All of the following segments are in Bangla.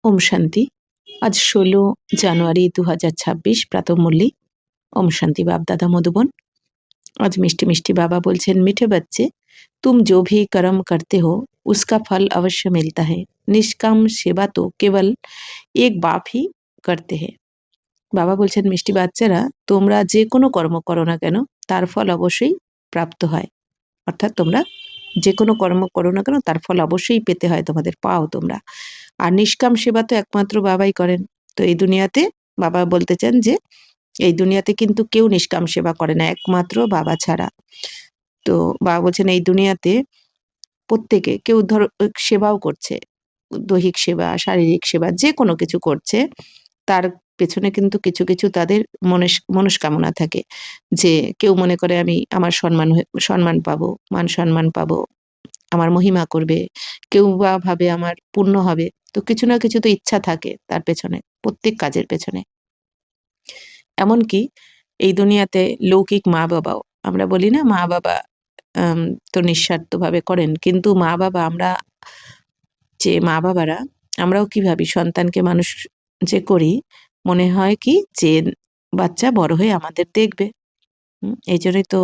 ওম শান্তি। আজ 16 জানুয়ারি 2026 প্রাতঃমূল্যি। ওম শান্তি। বাপ দাদা মধুবন। आज मिष्टी मिष्टी बाबा बोलছেন, मीठे बच्चे तुम जो भी कर्म करते हो उसका फल अवश्य मिलता है। निष्काम सेवा तो केवल एक बाप ही करते हैं। বাবা বলছেন, মিষ্টি বাচ্চারা, তোমরা যে কোনো কর্ম করো না কেন তার ফল অবশ্যই প্রাপ্ত হয়। অর্থাৎ তোমরা যে কোনো কর্ম করো না কেন তার ফল অবশ্যই পেতে হয়, তোমাদের পাও তোমরা। আর নিষ্কাম সেবা তো একমাত্র বাবাই করেন। তো এই দুনিয়াতে বাবা বলতে চান যে এই দুনিয়াতে কিন্তু কেউ নিষ্কাম সেবা করে না একমাত্র বাবা ছাড়া। তো বাবা বলছেন এই দুনিয়াতে প্রত্যেকে কেউ ধরো সেবাও করছে, দৈহিক সেবা, শারীরিক সেবা, যে কোনো কিছু করছে, তার পেছনে কিন্তু কিছু কিছু তাদের মনস্কামনা থাকে। যে কেউ মনে করে আমি আমার সম্মান পাবো, মান সম্মান পাবো, আমার মহিমা করবে, কেউ বা ভাবে আমার পুণ্য হবে। তো কিছু না কিছু তো ইচ্ছা থাকে তার পেছনে, প্রত্যেক কাজের পেছনে। এমনকি এই দুনিয়াতে লৌকিক মা বাবাও, আমরা বলি না মা বাবা তো নিঃস্বার্থভাবে করেন, কিন্তু মা বাবা আমরা যে মা বাবারা আমরাও কি ভাবি, সন্তানকে মানুষ যে করি মনে হয় কি যে বাচ্চা বড় হয়ে আমাদের দেখবে। এই জন্যই তো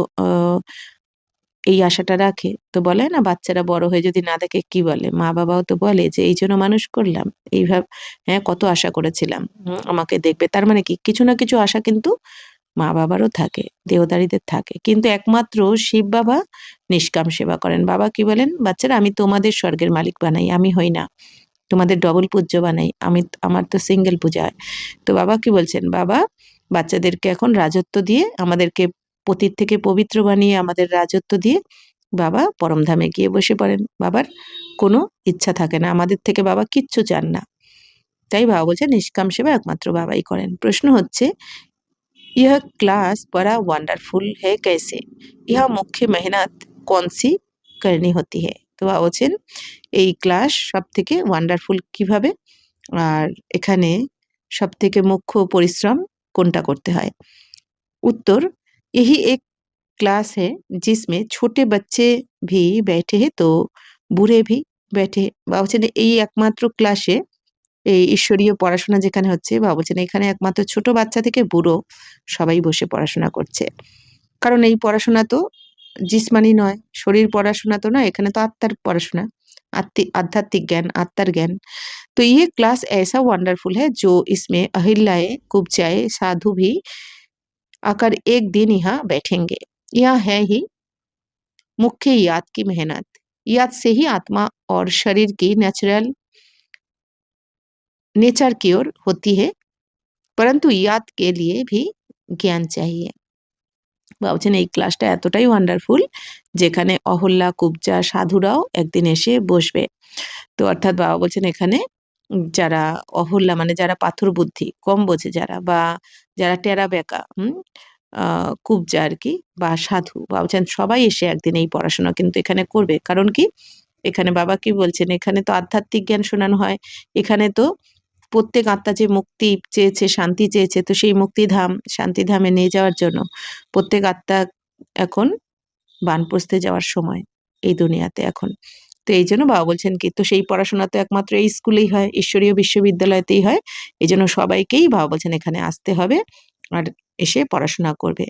এই আশাটা রাখে। তো বলে না, বাচ্চারা বড় হয়ে যদি না দেখে কি বলে, মা বাবাও তো বলে যে এই জন্য মানুষ করলাম, হ্যাঁ কত আশা করেছিলাম, আমাকে দেখবে। তার মানে কি কিছু না কিছু আশা কিন্তু মা বাবারও থাকে, দেহদারীদের থাকে। কিন্তু একমাত্র শিব বাবা নিষ্কাম সেবা করেন। বাবা কি বলেন, বাচ্চারা আমি তোমাদের স্বর্গের মালিক বানাই, আমি হই না। তোমাদের ডবল পূজ্য বানাই, আমার তো সিঙ্গেল পূজা হয়। তো বাবা কি বলছেন, বাবা বাচ্চাদেরকে এখন রাজত্ব দিয়ে, আমাদেরকে পতিত থেকে পবিত্র বানিয়ে আমাদের রাজত্ব দিয়ে বাবা পরমধামে গিয়ে বসে পড়েন। বাবার কোনো ইচ্ছা থাকে না, আমাদের থেকে বাবা কিচ্ছু চান না। তাই বাবা বলছেন নিষ্কাম সেবা একমাত্র বাবাই করেন। প্রশ্ন হচ্ছে, यह क्लास बड़ा वंडरफुल है कैसे? यह मुख्य मेहनत कौन सी करनी होती है? তো বাবা বলছেন এই ক্লাস সব থেকে ওয়ান্ডারফুল কিভাবে, আর এখানে সব থেকে মুখ্য পরিশ্রম কোনটা করতে হয়? उत्तर, यही एक क्लास है जिसमें छोटे बच्चे भी बैठे हैं तो बूढ़े भी बैठे हैं। বাবা বলছেন এই একমাত্র ক্লাসে, এই ঈশ্বরীয় পড়াশোনা যেখানে হচ্ছে, বাবা বলছেন এখানে একমাত্র ছোট বাচ্চা থেকে বুড়ো সবাই বসে পড়াশোনা করছে। কারণ এই পড়াশোনা তো জিসমানি নয়, শরীর পড়াশোনা তো নয়, এখানে তো আত্মার পড়াশোনা, आध्यात्मिक ज्ञान, आत्तर ज्ञान। तो ये क्लास ऐसा वंडरफुल है जो इसमें अहिल्याए कुब्जाए साधु भी आकर एक दिन यहाँ बैठेंगे। यह है ही मुख्य याद की मेहनत। याद से ही आत्मा और शरीर की नेचर की ओर होती है, परंतु याद के लिए भी জ্ঞান चाहिए। বাবা বলছেন এই ক্লাসটা এতটাই ওয়ান্ডারফুল যেখানে অহল্যা কুবজা সাধুরাও একদিন এসে বসবে। তো অর্থাৎ বাবা বলছেন এখানে যারা অহল্যা মানে যারা পাথর বুদ্ধি কম বোঝে, যারা বা যারা টেরা বেকা, কুবজা আর কি, বা সাধু, বাবা বলছেন সবাই এসে একদিন এই পড়াশোনা কিন্তু এখানে করবে। কারণ কি, এখানে বাবা কি বলছেন, এখানে তো আধ্যাত্মিক জ্ঞান শোনানো হয়। এখানে তো প্রত্যেক আত্মা যে মুক্তি চেয়েছে, শান্তি চেয়েছে, তো সেই মুক্তিধাম শান্তিধামে নিয়ে যাওয়ার জন্য প্রত্যেক আত্মা এখন বানপ্রস্থে যাওয়ার সময় এই দুনিয়াতে এখন। তো এই জন্য বাবা বলছেন কি, তো সেই পড়াশোনা তো একমাত্র এই স্কুলেই হয়, ঈশ্বরীয় বিশ্ববিদ্যালয়তেই হয়। এই জন্য সবাইকেই বাবা বলছেন এখানে আসতে হবে আর এসে পড়াশোনা করবে।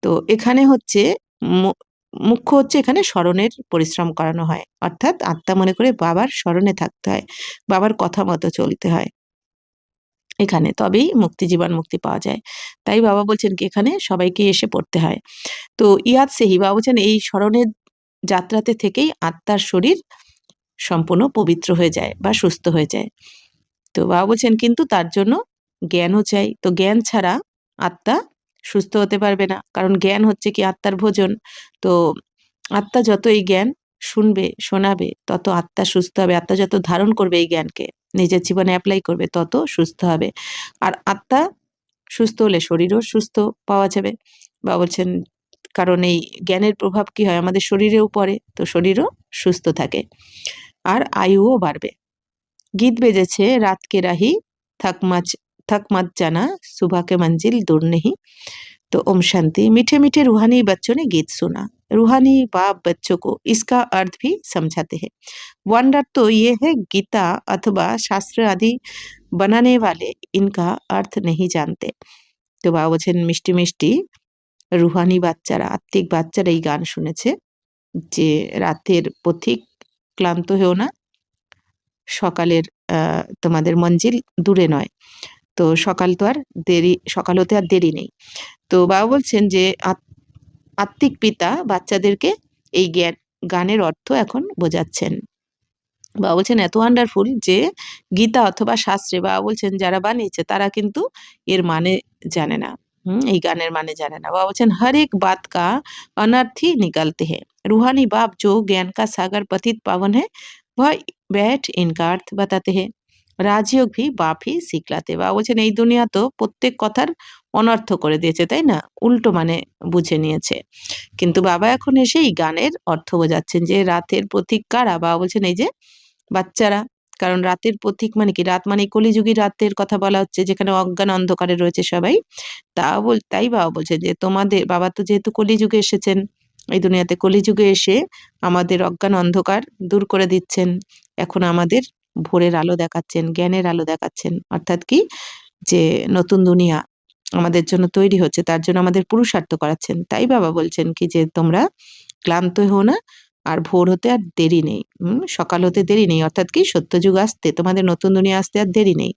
তো এখানে হচ্ছে মুখ্য হচ্ছে এখানে স্মরণের পরিশ্রম করানো হয়, অর্থাৎ আত্মা মনে করে বাবার স্মরণে থাকতে হয়, বাবার কথা মতো চলতে হয় এখানে, তবেই মুক্তি, জীবন মুক্তি পাওয়া যায়। তাই বাবা বলছেন কি এখানে সবাইকে এসে পড়তে হয়। তো ইয়াদ সেহি, বাবা বলছেন এই স্মরণের যাত্রাতে থেকেই আত্মার শরীর সম্পূর্ণ পবিত্র হয়ে যায় বা সুস্থ হয়ে যায়। তো বাবা বলছেন কিন্তু তার জন্য জ্ঞানও চাই। তো জ্ঞান ছাড়া আত্মা সুস্থ হতে পারবে না, কারণ জ্ঞান হচ্ছে কি আত্মার ভোজন। তো আত্মা যত এই জ্ঞান শুনবে, শোনাবে, তত আত্মা সুস্থ হবে। আত্মা যত ধারণ করবে এই জ্ঞানকে, নিজের জীবনে অ্যাপ্লাই করবে, তত সুস্থ হবে। আর আত্মা সুস্থ হলে শরীরও সুস্থ পাওয়া যাবে। বাবা বলছেন কারণ এই জ্ঞানের প্রভাব কি হয় আমাদের শরীরেও পড়ে, তো শরীরও সুস্থ থাকে আর আয়ুও বাড়বে। গীত বেজেছে রাত কে রাহি, থাক মাত জানা সুভাকে মঞ্জিল দূর নেহি। तो ओम शांति। मीठे मीठे रूहानी बच्चों ने गीत सुना। रूहानी बाप बच्चों को इसका अर्थ भी समझाते हैं। वंडर तो ये है गीता अथवा शास्त्र आदि बनाने वाले इनका अर्थ नहीं जानते। तो বাবা বলছেন মিষ্টি মিষ্টি রুহানি বাচ্চারা, আত্মিক বাচ্চারা এই গান শুনেছে যে রাতের পথিক ক্লান্ত হয়েও না, সকালের তোমাদের মঞ্জিল দূরে নয়। তো সকাল তো আর দেরি, সকাল হতে আর দেরি নেই। তো বাবা বলছেন যে আত্মিক পিতা বাচ্চাদেরকে এই গানের অর্থ এখন বোঝাচ্ছেন। বাবা বলছেন এত ওয়ান্ডারফুল যে গীতা অথবা শাস্ত্রে বাবা বলছেন যারা বানিয়েছে তারা কিন্তু এর মানে জানে না। এই গানের মানে জানে না। বাবা বলছেন हर एक बात का अनर्थ ही निकालते हैं। रूहानी बाप जो ज्ञान का सागर पतित पावन है वह बैठ इनका अर्थ बताते हैं। রাজযোগ ভি বাপ হি শিখলাতে। বাবা বলছেন এই দুনিয়া তো প্রত্যেক কথার অনর্থ করে দিয়েছে, তাই না? উল্টো মানে বুঝে নিয়েছে। কিন্তু বাবা এখন এসে এই গানের অর্থ বোঝাচ্ছেন যে রাতের প্রতীক কারা। বাবা বলছেন এই যে বাচ্চারা, কারণ রাতের পথিক মানে কি, রাত মানে কলিযুগী রাতের কথা বলা হচ্ছে যেখানে অজ্ঞান অন্ধকারে রয়েছে সবাই। তাই বাবা বলছেন যে তোমাদের বাবা তো যেহেতু কলিযুগে এসেছেন, এই দুনিয়াতে কলিযুগে এসে আমাদের অজ্ঞান অন্ধকার দূর করে দিচ্ছেন। এখন আমাদের ভোরের আলো দেখাচ্ছেন, জ্ঞানের আলো দেখাচ্ছেন। অর্থাৎ কি যে নতুন দুনিয়া আমাদের জন্য তৈরি হচ্ছে, তার জন্য আমাদের পুরুষার্থ করাচ্ছেন। তাই বাবা বলছেন কি যে তোমরা ক্লান্ত হও না, আর ভোর হতে আর দেরি নেই, সকাল হতে দেরি নেই। অর্থাৎ কি সত্যযুগ আসতে, তোমাদের নতুন দুনিয়া আসতে আর দেরি নেই।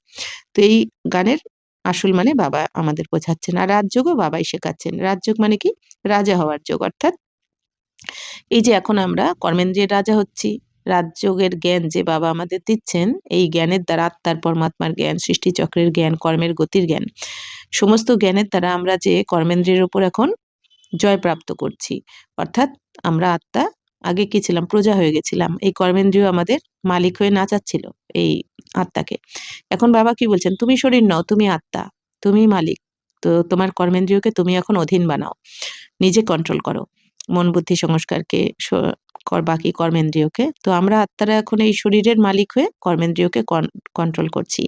তো এই গানের আসল মানে বাবা আমাদের বোঝাচ্ছেন। আর রাজযোগও বাবাই শেখাচ্ছেন। রাজযোগ মানে কি, রাজা হওয়ার যোগ। অর্থাৎ এই যে এখন আমরা কর্মেন্দ্রিয়ের রাজা হচ্ছি, রাজযোগের জ্ঞান যে বাবা আমাদের দিচ্ছেন, এই জ্ঞানের দ্বারা আত্মার পরমাত্মার জ্ঞান, সৃষ্টিচক্রের জ্ঞান, কর্মের গতির জ্ঞান, সমস্ত জ্ঞানের দ্বারা আমরা যে কর্মেন্দ্রিয়ের উপর এখন জয় প্রাপ্ত করছি। অর্থাৎ আমরা আত্মা আগে কি ছিলাম, প্রজা হয়ে গেছিলাম। এই কর্মেন্দ্রিয় আমাদের মালিক হয়ে নাচাচ্ছিল এই আত্মাকে। এখন বাবা কি বলছেন, তুমি শরীর নও, তুমি আত্মা, তুমি মালিক। তো তোমার কর্মেন্দ্রিয়কে তুমি এখন অধীন বানাও, নিজে কন্ট্রোল করো মন বুদ্ধি সংস্কারকে, বাকি কর্মেন্দ্রিয়কে। তো আমরা আত্মারা এখন এই শরীরের মালিক হয়ে কর্মেন্দ্রিয়কে কন্ট্রোল করছি,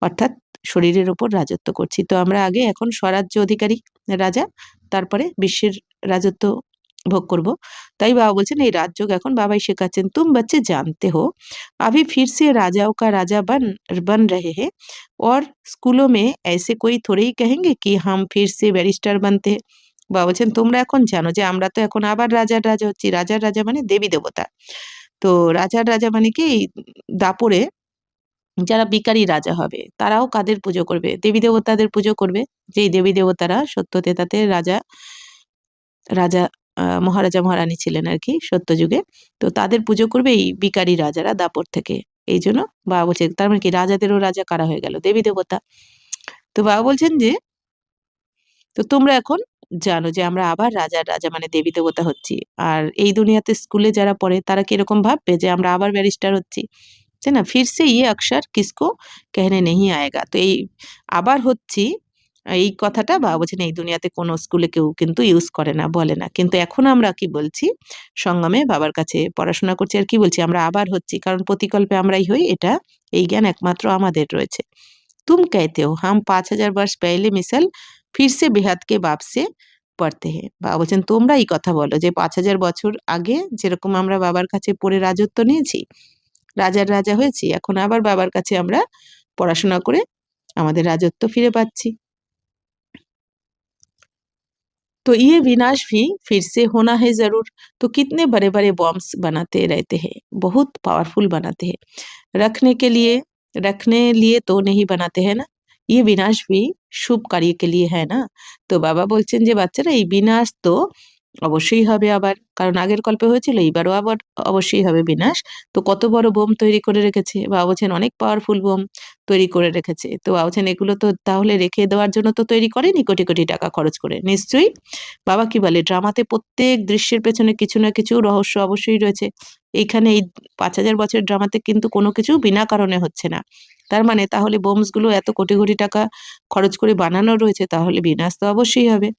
অর্থাৎ শরীরের উপর রাজত্ব করছি। তো আমরা আগে এখন স্বরাজ্য অধিকারী রাজা, তারপরে বিশ্বের রাজত্ব ভোগ করব। তাই বাবা বলছেন এই রাজযোগ এখন বাবাই শেখাচ্ছেন। तुम बच्चे जानते हो अभी फिर से राजाओं का राजा बन रहे हैं और स्कूलों में ऐसे कोई थोड़े ही कहेंगे कि हम फिर से ব্যারিস্টার बनते हैं। বাবা বলছেন তোমরা এখন জানো যে আমরা তো এখন আবার রাজার রাজা হচ্ছি। রাজার রাজা মানে দেবী দেবতা। তো রাজার রাজা মানে কি, দাপরে যারা ভিখারি রাজা হবে তারাও কাদের পুজো করবে, দেবী দেবতাদের পুজো করবে। যেই দেবী দেবতারা সত্যতেতাতে রাজা রাজা মহারাজা মহারানী ছিলেন আর কি সত্যযুগে। তো তাদের পুজো করবে এই ভিখারি রাজারা দাপর থেকে। এই জন্য বাবা বলছেন তার মানে কি রাজাদেরও রাজা কারা হয়ে গেল, দেবী দেবতা। তো বাবা বলছেন যে তো তোমরা এখন জানো যে আমরা আবার রাজার রাজা মানে দেবী দেবতা হচ্ছি। আর এই দুনিয়াতে স্কুলে যারা পড়ে তারা কিরকম ভাববে যে আমরা আবার ব্যারিস্টার হচ্ছি, তাই না? ফির সে ইয়ে অক্ষর কিসকো कहने नहीं आएगा। তো এই আবার হচ্ছি এই কথাটা বাবা বলছেন এই দুনিয়াতে কোনো স্কুলে কেউ কিন্তু ইউজ করে না, বলে না। কিন্তু এখন আমরা কি বলছি, সঙ্গমে বাবার কাছে পড়াশোনা করছি আর কি বলছি, আমরা আবার হচ্ছি, কারণ প্রতিকল্পে আমরাই হই। এটা এই জ্ঞান একমাত্র আমাদের রয়েছে। तुम कहते हो हम 5000 वर्ष पहले मिसल फिर से बेहद के बाप से পড়তে হে। বাবা বলছেন তোমরা এই কথা বলো যে 5000 বছর আগে যেরকম আমরা বাবার কাছে পড়ে রাজত্ব নিয়েছি, রাজার রাজা হয়েছি, এখন আবার বাবার কাছে আমরা পড়াশোনা করে আমাদের রাজত্ব ফিরে পাচ্ছি। तो ये विनाश भी फिर से होना है जरूर। तो कितने बड़े बड़े बॉम्ब्स बनाते रहते हैं, बहुत पावरफुल बनाते हैं, रखने लिए तो नहीं बनाते हैं ना। ये विनाश भी शुभ कार्य के लिए है ना। তো বাবা বলছেন যে বাচ্চারা এই বিনাশ তো অবশ্যই হবে আবার, কারণ আগের কল্পে হয়েছিল, এবারও আবার অবশ্যই হবে বিনাশ। তো কত বড় বোম তৈরি করে রেখেছে, বাবা বলছেন অনেক পাওয়ারফুল বোম তৈরি করে রেখেছে। তো বাবা বলছেন এগুলো তো তাহলে রেখে দেওয়ার জন্য তো তৈরি করেনি কোটি কোটি টাকা খরচ করে, নিশ্চয়ই। বাবা কি বলে, ড্রামাতে প্রত্যেক দৃশ্যের পেছনে কিছু না কিছু রহস্য অবশ্যই রয়েছে। এইখানে এই 5000 বছরের ড্রামাতে কিন্তু কোনো কিছু বিনা কারণে হচ্ছে না। তার মানে তাহলে বোমস গুলো এত কোটি কোটি টাকা খরচ করে বানানো রয়েছে, তাহলে বিনাশ তো অবশ্যই হবে।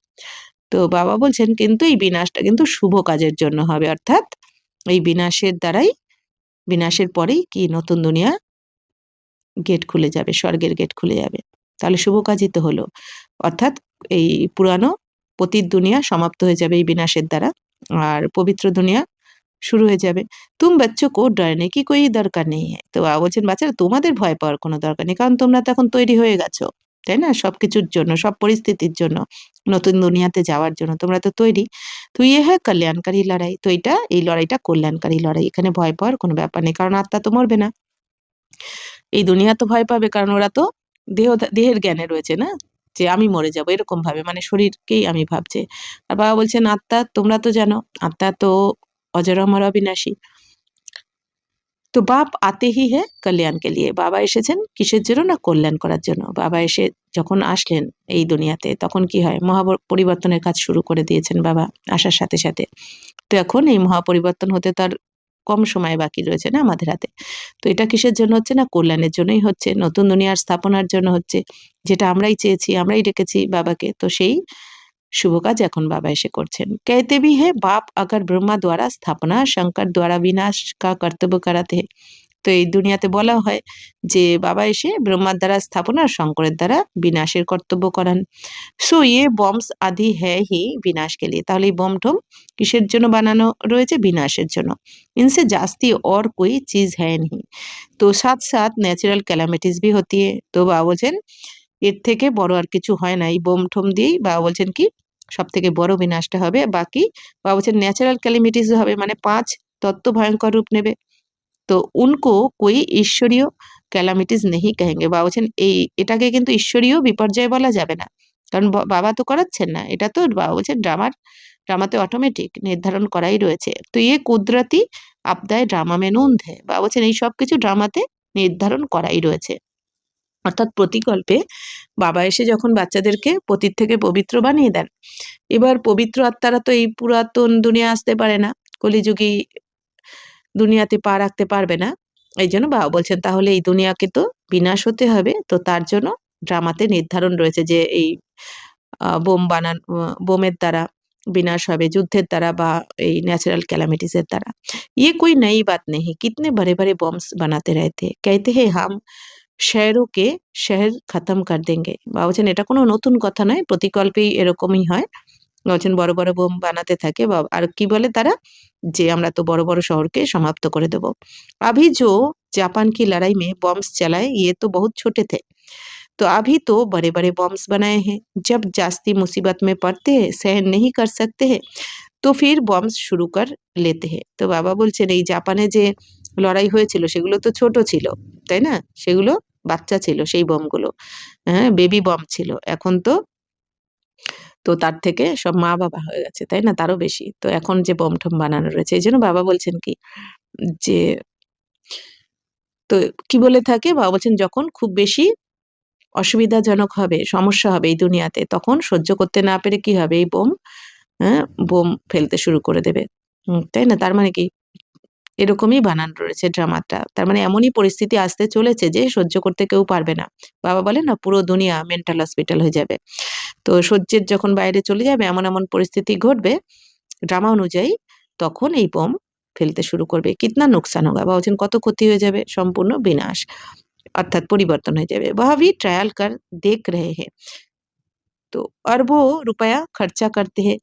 তো বাবা বলছেন কিন্তু এই বিনাশটা কিন্তু শুভ কাজের জন্য হবে। অর্থাৎ এই বিনাশের পরেই কি নতুন দুনিয়া গেট খুলে যাবে, স্বর্গের গেট খুলে যাবে। তাহলে শুভ কাজই তো হলো। অর্থাৎ এই পুরানো পতিত দুনিয়া সমাপ্ত হয়ে যাবে এই বিনাশের দ্বারা, আর পবিত্র দুনিয়া শুরু হয়ে যাবে। তুম বাচ্চো কো ডরনে কি কোই দরকার নেই হ্যাঁ। তো বাবা বলছেন বাচ্চারা তোমাদের ভয় পাওয়ার কোনো দরকার নেই, কারণ তোমরা তো এখন তৈরি হয়ে গেছো, তাই না? সবকিছুর জন্য, সব পরিস্থিতির জন্য, নতুন দুনিয়াতে যাওয়ার জন্য তোমরা তো তৈরি। তো ইয়ে হ্যাঁ কল্যাণকারী লড়াই, তো এই লড়াইটা কল্যাণকারী লড়াই, এখানে ভয় পাওয়ার কোনো ব্যাপার নেই, কারণ আত্মা তো মরবে না। এই দুনিয়া তো ভয় পাবে, কারণ ওরা তো দেহের জ্ঞানে রয়েছে না, যে আমি মরে যাবো এরকম ভাবে, মানে শরীরকেই আমি ভাবছে। আর বাবা বলছেন আত্মা, তোমরা তো জানো আত্মা তো অজর অমর অবিনাশী। তো বাপ আতে হি হে কল্যাণ কে লিয়ে, বাবা এসেছেন কিসের জন্য? না কল্যাণ করার জন্য। বাবা এসে যখন আসলেন এই দুনিয়াতে তখন কি হয়, পরিবর্তনের কাজ শুরু করে দিয়েছেন বাবা আসার সাথে সাথে। তো এখন এই মহাপরিবর্তন হতে তার কম সময় বাকি রয়েছে না আমাদের হাতে। তো এটা কিসের জন্য হচ্ছে? না কল্যাণের জন্যই হচ্ছে, নতুন দুনিয়ার স্থাপনার জন্য হচ্ছে, যেটা আমরাই চেয়েছি, আমরাই ডেকেছি বাবাকে। তো সেই শুভ কাজ এখন বাবা এসে করছেন। कहते भी है बाप अगर ब्रह्मा द्वारा स्थापना शंकर द्वारा विनाश का कर्तव्य कराते हैं। তো এই দুনিয়াতে বলা হয় যে বাবা এসে ব্রহ্মার দ্বারা স্থাপনা আর শঙ্করের দ্বারা বিনাশের কর্তব্য করান। সো ইয়ে বম্বস আদি হ্যাঁ হি বিনাশ কে লিয়ে, তাহলে এই বম টম কিসের জন্য বানানো রয়েছে? বিনাশের জন্য। ইনসে জাস্তি और कोई चीज है नहीं। তো সাথ সাথ ন্যাচারাল ক্যালামিটিস भी होती है। তো বাবা বলছেন এর থেকে বড় আর কিছু হয় না, এই বোম ঠোম দিয়েই বাবা বলছেন কি সব থেকে বড় বিনাশটা হবে। বাকি বাবা বলছেন ন্যাচারাল ক্যালামিটিস হবে, মানে 5 তত্ত্ব ভয়ঙ্কর রূপ নেবে। তো উनको कोई ঈশ্বরীয় ক্যালামিটিস নেহি কহেঙ্গে। বাবা বলছেন এটাকে কিন্তু ঈশ্বরীয় বিপর্যয় বলা যাবে না, কারণ বাবা তো করাচ্ছেন না, এটা তো বাবা বলছেন ড্রামাতে অটোমেটিক নির্ধারণ করাই রয়েছে। তো ইয়ে কুদরতি আপদায় ড্রামা মে নূন্দ হ্যায়। বাবা বলছেন এই সব কিছু ড্রামাতে নির্ধারণ করাই রয়েছে। অর্থাৎ প্রতিকল্পে বাবা এসে যখন বাচ্চাদেরকে পতিত থেকে পবিত্র বানিয়ে দেন, এবার পবিত্র আত্মারা তো এই পুরাতন দুনিয়া আসতে পারে না, কলিযুগী দুনিয়াতে পা রাখতে পারবে না। এই জন্য বাবা বলছেন তাহলে এই দুনিয়াকে তো বিনাশ হতে হবে, তো তার জন্য ড্রামাতে নির্ধারণ রয়েছে যে এই বোমের দ্বারা বিনাশ হবে, যুদ্ধের দ্বারা বা এই ন্যাচারাল ক্যালামিটিসের দ্বারা। ये कोई नई बात नहीं, कितने बड़े बड़े बॉम्ब्स बनाते रहते, कहते हैं हम শহরও কে শহর খতম কর দেঙ্গে। বাবা বলছেন এটা কোনো নতুন কথা নয়, প্রতিকল্পেই এরকমই হয়। বলছেন বড় বড় বোম বানাতে থাকে আর কি বলে তারা, যে আমরা তো বড় বড় শহরকে সমাপ্ত করে দেব। अभी जो जापान की लड़ाई में बॉम्ब्स चलाए ये तो बहुत छोटे थे, तो अभी तो बड़े बड़े बॉम्ब्स बनाए हैं। जब जास्ती मुसीबत में पड़ते हैं, सहन नहीं कर सकते हैं, তো ফির বম্বস শুরু কর লেতে হে। তো বাবা বলছেন এই জাপানে যে লড়াই হয়েছিল সেগুলো তো ছোট ছিল, তাই না? সেগুলো বাচ্চা ছিল সেই বমগুলো, হ্যাঁ বেবি বম ছিল। এখন তো তার থেকে সব মা বাবা হয়ে গেছে, তাই না? তারও বেশি। তো এখন যে বম টম বানানো রয়েছে, এই জন্য বাবা বলছেন কি যে তো কি বলে থাকে, বাবা বলছেন যখন খুব বেশি অসুবিধাজনক হবে, সমস্যা হবে এই দুনিয়াতে, তখন সহ্য করতে না পেরে কি হবে, এই হ্যাঁ বোম ফেলতে শুরু করে দেবে। তাই না? তার মানে কি এরকমই বানান রয়েছে ড্রামাটা। তার মানে এমনই পরিস্থিতি আসতে চলেছে যে সহ্য করতে কেউ পারবে না। বাবা বলে না পুরো দুনিয়া মেন্টাল হসপিটাল হয়ে যাবে। তো সহ্যের যখন বাইরে চলে যাবে, এমন এমন পরিস্থিতি ঘটবে ড্রামা অনুযায়ী, তখন এই বোম ফেলতে শুরু করবে। কিতনা নুকসান হোগা, বাবা বলছেন কত ক্ষতি হয়ে যাবে, সম্পূর্ণ বিনাশ, অর্থাৎ পরিবর্তন হয়ে যাবে। वह भी ट्रायल कर देख रहे हैं, तो अरबों रुपया खर्चा करते हैं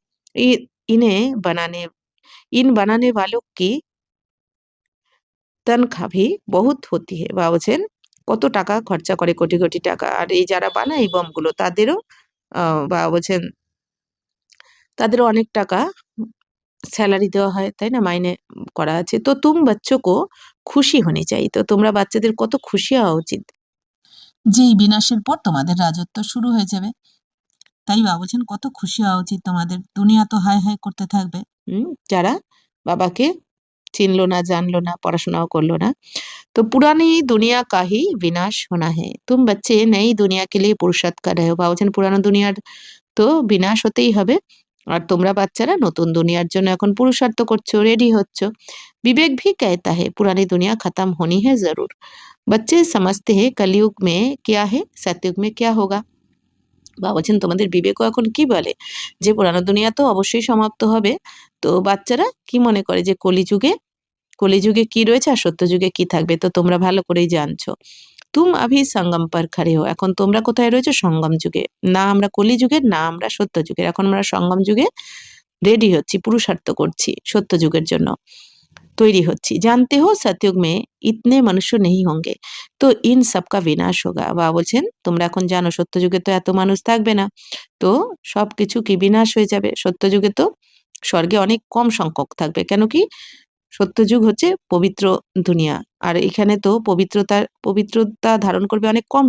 इन बनाने वालों की তনখা ভি বহুত হতি হে। বাবা বলছেন কত টাকা খরচা করে, কোটি কোটি টাকা। আর এই যারা বানায় এই বমগুলো তাদেরও বাবা বলছেন তাদেরও অনেক টাকা স্যালারি দেওয়া হয়, তাই না? মাইনে করা আছে। তো তুম বাচ্চো কো খুশি হনি চাই, তো তোমরা বাচ্চাদের কত খুশি হওয়া উচিত যে এই বিনাশের পর তোমাদের রাজত্ব শুরু হয়ে যাবে। তাই বাবা বলছেন কত খুশি হওয়া উচিত তোমাদের, দুনিয়া তো হায় হায় করতে থাকবে। যারা বাবাকে চিনলো না, জানলো না, পড়াশোনাও করলো না। तो पुरानी दुनिया का ही विनाश होना है, तुम बच्चे नई दुनिया के लिए पुरुषार्थ कर रहे हो। বাবা বলছেন পুরানো দুনিয়ার তো বিনাশ হতেই হবে, আর তোমরা বাচ্চারা নতুন দুনিয়ার জন্য এখন পুরুষার্থ করছো, রেডি হচ্ছ। विवेक भी कहता है पुरानी दुनिया खत्म होनी है जरूर, बच्चे समझते हैं कलयुग में क्या है, सतयुग में क्या होगा। বাবা বলছেন তোমাদের বিবেকও এখন কি বলে যে পুরানো দুনিয়া তো অবশ্যই সমাপ্ত হবে। তো বাচ্চারা কি মনে করে যে কলিযুগে কি রয়েছে আর সত্যযুগে কি থাকবে, তো তোমরা ভালো করেই জানছো। তুম अभी संगम पर खड़े हो। এখন তোমরা কোথায় রয়েছো? সঙ্গম যুগে। না আমরা কলি যুগের, না আমরা সত্য যুগের। এখন আমরা সঙ্গম যুগে রেডি হচ্ছি, পুরুষার্থ করছি সত্য যুগের জন্য, তৈরি হচ্ছি। জানতে হো সতयुग में इतने मनुष्य नहीं होंगे तो इन सब का विनाश होगा। বাবা বলছেন তোমরা এখন জানো সত্য যুগে তো এত মানুষ থাকবে না, তো সবকিছু কি বিনাশ হয়ে যাবে। সত্য যুগে তো স্বর্গে অনেক কম সংখ্যক থাকবে, কেন কি সত্যযুগ হচ্ছে পবিত্র দুনিয়া, আর এখানে তো পবিত্রতা ধারণ করবে অনেক কম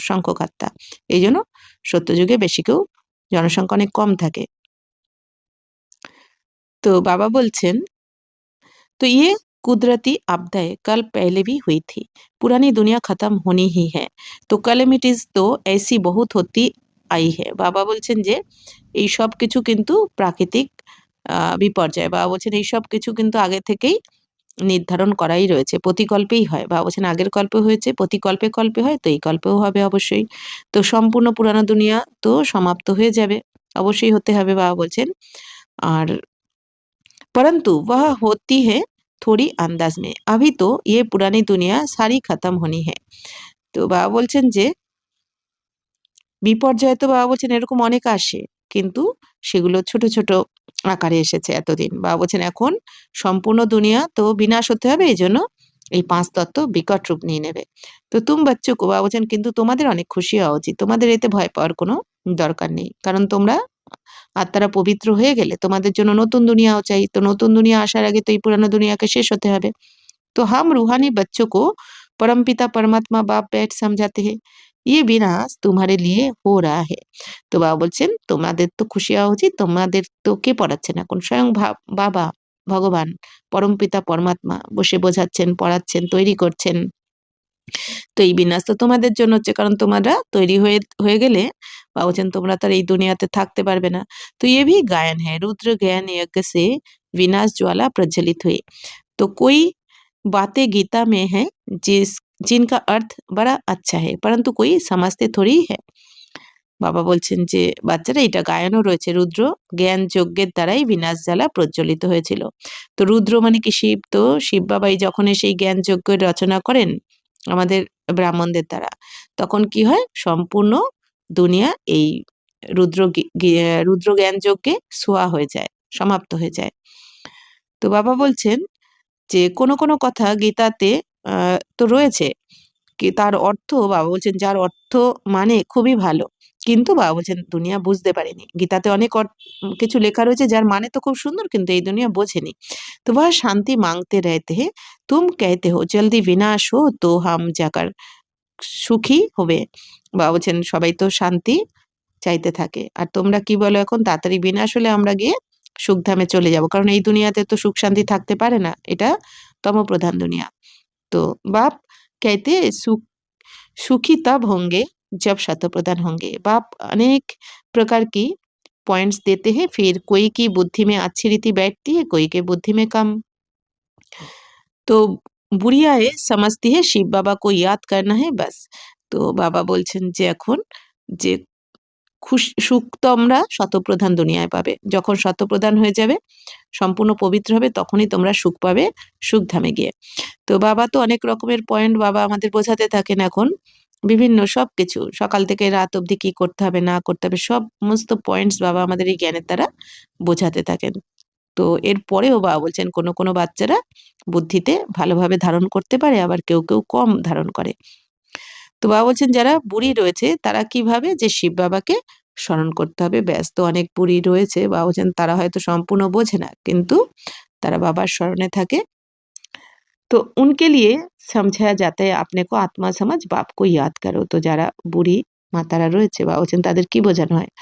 সংখ্যক আত্মা। এই জন্য সত্যযুগে বেশি কেউ, জনসংখ্যা অনেক কম থাকে। তো বাবা বলছেন तो ये कुदरती आपदाएं कल पहले भी हुई थी, पुरानी दुनिया खत्म होनी ही है, तो कैलेमिटीज तो ऐसी बहुत होती आई है। বাবা বলছেন যে এই সব কিছু কিন্তু প্রাকৃতিক বিপর্যয়। বাবা বলছেন এই সব কিছু কিন্তু আগে থেকেই নির্ধারণ করাই রয়েছে, প্রতিকল্পেই হয়। বাবা বলছেন আগের কল্পে হয়েছে, প্রতিকল্পে কল্পে হয়, তো এই কল্পেও হবে অবশ্যই। তো সম্পূর্ণ পুরানো দুনিয়া তো সমাপ্ত হয়ে যাবে, অবশ্যই হতে হবে বাবা বলছেন। আর परंतु वह होती है थोड़ी अंदाज में, अभी तो ये पुरानी दुनिया सारी खत्म होनी है। তো বাবা বলছেন যে বিপর্যয় তো বাবা বলছেন এরকম অনেক আসে, কিন্তু সেগুলো ছোট ছোট আকারে এসেছে এতদিন। বাবা বলছেন এখন সম্পূর্ণ দুনিয়া তো বিনাশ হতে হবে, এই জন্য এই ৫ তত্ত্ব বিকট রূপ নিয়ে নেবে। তো তুম বাচ্চুকো, বাবা বলছেন কিন্তু তোমাদের অনেক খুশি হওয়া উচিত, তোমাদের এতে ভয় পাওয়ার কোনো দরকার নেই, কারণ তোমরা আত্মারা পবিত্র হয়ে গেলে তোমাদের জন্য নতুন দুনিয়াও চাই। তো নতুন দুনিয়া আসার আগে তো এই পুরানো দুনিয়াকে শেষ হতে হবে। तो हम रूहानी बच्चों को परमपिता परमात्मा बाप बैठ समझाते हैं, ये विनाश तुम्हारे लिए हो रहा है। তো বাবা বলছেন তোমাদের তো খুশি হওয়া উচিত, তোমাদের তো কে পড়াচ্ছেন এখন? স্বয়ং বাবা ভগবান পরমপিতা পরমাত্মা বসে বোঝাচ্ছেন, পড়াচ্ছেন, তৈরি করছেন। তো এই বিনাশ তো তোমাদের জন্য হচ্ছে, কারণ তোমরা তৈরি হয়ে গেলে বাবা বলছেন তোমরা তো আর এই দুনিয়াতে থাকতে পারবে না। তো ये भी गायन है, रुद्र ज्ञान यज्ञ से विनाश ज्वाला प्रज्वलित हुई। तो कोई बातें गीता में है जिनका अर्थ बड़ा अच्छा है, परंतु कोई समझते थोड़ी है। বাবা বলছেন যে বাচ্চারা এটা গায়নও রয়েছে, রুদ্র জ্ঞান যজ্ঞের দ্বারাই বিনাশ জ্বালা প্রজ্বলিত হয়েছিল। তো রুদ্র মানে কি শিব, তো শিব বাবাই যখন সেই জ্ঞান যজ্ঞের রচনা করেন আমাদের ব্রাহ্মণদের দ্বারা, তখন কি হয় সম্পূর্ণ দুনিয়া এই রুদ্র জ্ঞান যজ্ঞে ছোঁয়া হয়ে যায়, সমাপ্ত হয়ে যায়। তো বাবা বলছেন যে কোনো কথা গীতাতে তো রয়েছে কি তার অর্থ, বাবা বলছেন যার অর্থ মানে খুবই ভালো, কিন্তু বাবা বলছেন দুনিয়া বুঝতে পারেনি। গীতাতে অনেক কিছু লেখা রয়েছে যার মানে তো খুব সুন্দর, কিন্তু এই দুনিয়া বোঝেনি। তো वह शांति मांगते रहते हैं, तुम कहते हो जल्दी विनाश हो तो हम जाकर সুখী হবে। বাবা বলছেন সবাই তো শান্তি চাইতে থাকে, আর তোমরা কি বলো এখন তাড়াতাড়ি বিনাশ হলে আমরা গিয়ে সুখধামে চলে যাব, কারণ এই দুনিয়াতে তো সুখ শান্তি থাকতে পারে না, এটা তমপ্রধান দুনিয়া। तो बाप कहते सुखी तब होंगे जब शतप्रधान होंगे। बाप अनेक प्रकार की पॉइंट्स देते हैं, फिर कोई की बुद्धि में अच्छी रीति बैठती है, कोई के बुद्धि में कम। तो বুড়িয়ায় समझती है शिव बाबा को याद करना है बस। তো বাবা বলছেন যে এখন যে সুখ তো আমরা শতপ্রধান দুনিয়ায় পাবে, যখন শতপ্রধান হয়ে যাবে সম্পূর্ণ পবিত্র হবে তখনই তোমরা সুখ পাবে সুখধামে গিয়ে। তো বাবা তো অনেক রকমের পয়েন্ট বাবা আমাদের বোঝাতে থাকেন এখন, বিভিন্ন সবকিছু সকাল থেকে রাত অবধি কি করতে হবে না করতে হবে সমস্ত পয়েন্টস বাবা আমাদের এই জ্ঞানের দ্বারা বোঝাতে থাকেন। তো এর পরেও বাবা বলছেন কোনো বাচ্চারা বুদ্ধিতে ভালোভাবে ধারণ করতে পারে, আবার কেউ কম ধারণ করে। তো বাবা বলছেন যারা বুড়ি রয়েছে তারা কিভাবে যে শিব বাবাকে স্মরণ করতে হবে, ব্যাস। তো অনেক বুড়ি রয়েছে বাবা বলছেন তারা হয়তো সম্পূর্ণ বোঝে না, কিন্তু তারা বাবার স্মরণে থাকে। তো उनके लिए समझाया जाता है अपने को आत्मा समझ बाप को याद करो। তো যারা বুড়ি মাতারা রয়েছে বাবা বলছেন তাদের কি বোঝানো হয়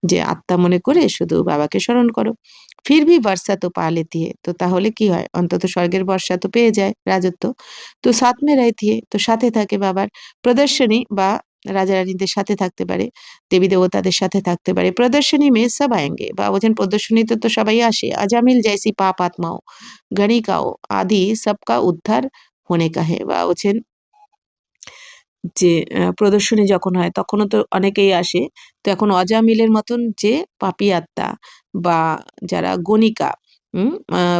যে আত্মা মনে করে শুধু বাবাকে স্মরণ করো। ফির ভি বর্ষা তো পা লেতি হে, তো তাহলে কি হয় অন্তত স্বর্গের বর্ষা তো পেয়ে যায়, রাজত্ব। তো সাথ মে রহতি হে, তো সাথে থাকে বাবার। প্রদর্শনী বা রাজা রানীদের সাথে থাকতে পারে, দেবী দেবতাদের সাথে থাকতে পারে। প্রদর্শনী মে সব আয়েঙ্গে, বা বলছেন প্রদর্শনীতে তো সবাই আসে। আজামিল জैसी পাপ আত্মাও গণিকাও আদি সবকা উদ্ধার হোনে কা হে, বা বলছেন যে প্রদর্শনী যখন হয় তখনও তো অনেকেই আসে। তো এখন অজামিলের মতন যে পাপী আত্মা বা যারা গণিকা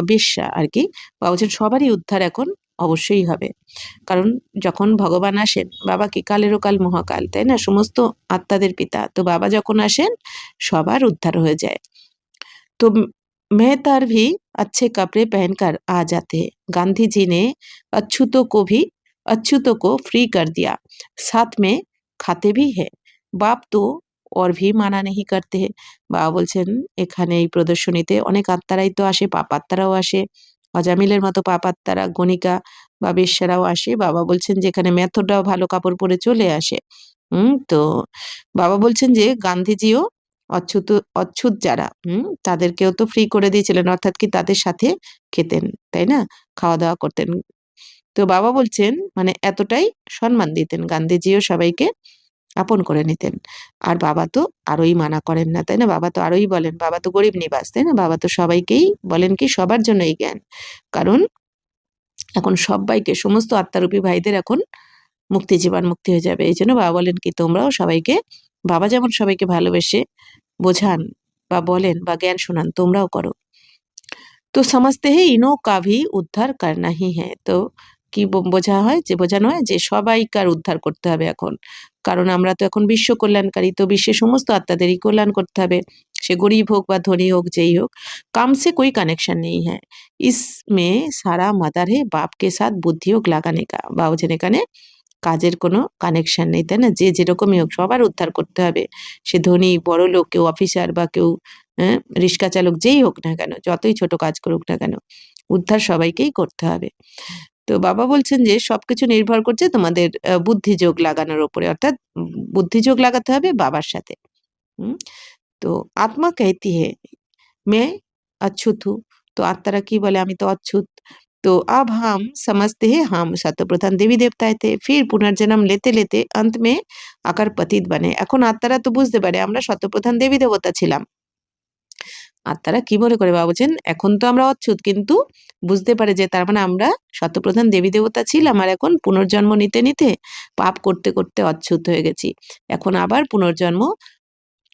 বেশ্যা আর কি, বা বলছেন সবারই উদ্ধার এখন অবশ্যই হবে। কারণ যখন ভগবান আসেন, বাবা কি কালেরও কাল মহাকাল, তাই না? সমস্ত আত্মাদের পিতা। তো বাবা যখন আসেন সবার উদ্ধার হয়ে যায়। तो मेहतर भी अच्छे कपड़े पहनकर आ जाते हैं। गांधी जी ने अछूतों को फ्री कर दिया, साथ में खाते भी है। বাপ তো और भी মানা नहीं करते हैं। বাবা বলছেন এখানে এই প্রদর্শনীতে অনেক আত্মারাই তো আসে, পাপ আত্মারাও আসে, অজামিলের মতো পাপ আত্মারা, গণিকা বা বেশ্যারাও আসে। বাবা বলছেন যে এখানে মেথররাও ভালো কাপড় পরে চলে আসে। তো বাবা বলছেন যে গান্ধীজিও অচ্যুত অচ্ছুত যারা তাদেরকেও তো ফ্রি করে দিয়েছিলেন, অর্থাৎ কি তাদের সাথে খেতেন, তাই না? খাওয়া-দাওয়া করতেন। তো বাবা বলছেন মানে এতটাই সম্মান দিতেন। গান্ধীজিও সবাইকে আপন করে নিতেন। আর বাবা তো আরোই মানা করেন না, তাই না? বাবা তো আরোই বলেন, বাবা তো গরিব নিবাস, তাই না? বাবা তো সবাইকেই বলেন কি সবার জন্য এই জ্ঞান। কারণ এখন সব্বাইকে সমস্ত আত্মারূপী ভাইদের এখন মুক্তি জীবন মুক্তি হয়ে যাবে। এইজন্য বাবা বলেন কি তোমরাও সবাইকে বাবা যেমন সবাইকে ভালোবেসে বোঝান বা বলেন বা জ্ঞান শোনান তোমরাও করো। তো समझते हैं इन्हों का भी उद्धार करना ही है। তো কি বোঝা হয় যে বোঝানো হয় যে সবাইকার উদ্ধার করতে হবে এখন। কারণ আমরা তো এখন বিশ্ব কল্যাণকারী, তো বিশ্বের সমস্ত আত্মাদেরই কল্যাণ করতে হবে। সে গরিব হোক বা ধনী হোক যেই হোক। काम से कोई कनेक्शन नहीं है। इसमें सारा मदर है बाप के साथ बुद्धि योग लगाने का। বা বলছেন এখানে কাজের কোনো কানেকশন নেই, তাই না? যে যেরকমই হোক সবার উদ্ধার করতে হবে। সে ধনী, বড়লোক, কেউ অফিসার বা কেউ রিক্সা চালক যেই হোক না কেন, যতই ছোট কাজ করুক না কেন, উদ্ধার সবাইকেই করতে হবে। তো বাবা বলছেন যে সবকিছু নির্ভর করছে তোমাদের বুদ্ধিযোগ লাগানোর উপরে, অর্থাৎ বুদ্ধিযোগ লাগাতে হবে বাবার সাথে। হুম? তো আত্মা कहती है मैं अछूत हूँ। तो आत्मारा की बोले আমি তো অচ্ছুত। तो अब हम समझते हैं हम शतप्रधान देवी देवताएं थे, फिर पुनर्जन्म लेते लेते अंत में आकर पतित बने। এখন আত্মারা তো বুঝতে পারে আমরা শতপ্রধান দেবী দেবতা ছিলাম। আত্মারা কি মনে করে বাবা বলছেন এখন তো আমরা অচ্ছুত, কিন্তু বুঝতে পারে যে তার মানে আমরা শতপ্রধান দেবী দেবতা ছিলাম আর এখন পুনর্জন্ম নিতে নিতে পাপ করতে করতে অচ্ছুত হয়ে গেছি। এখন আবার পুনর্জন্ম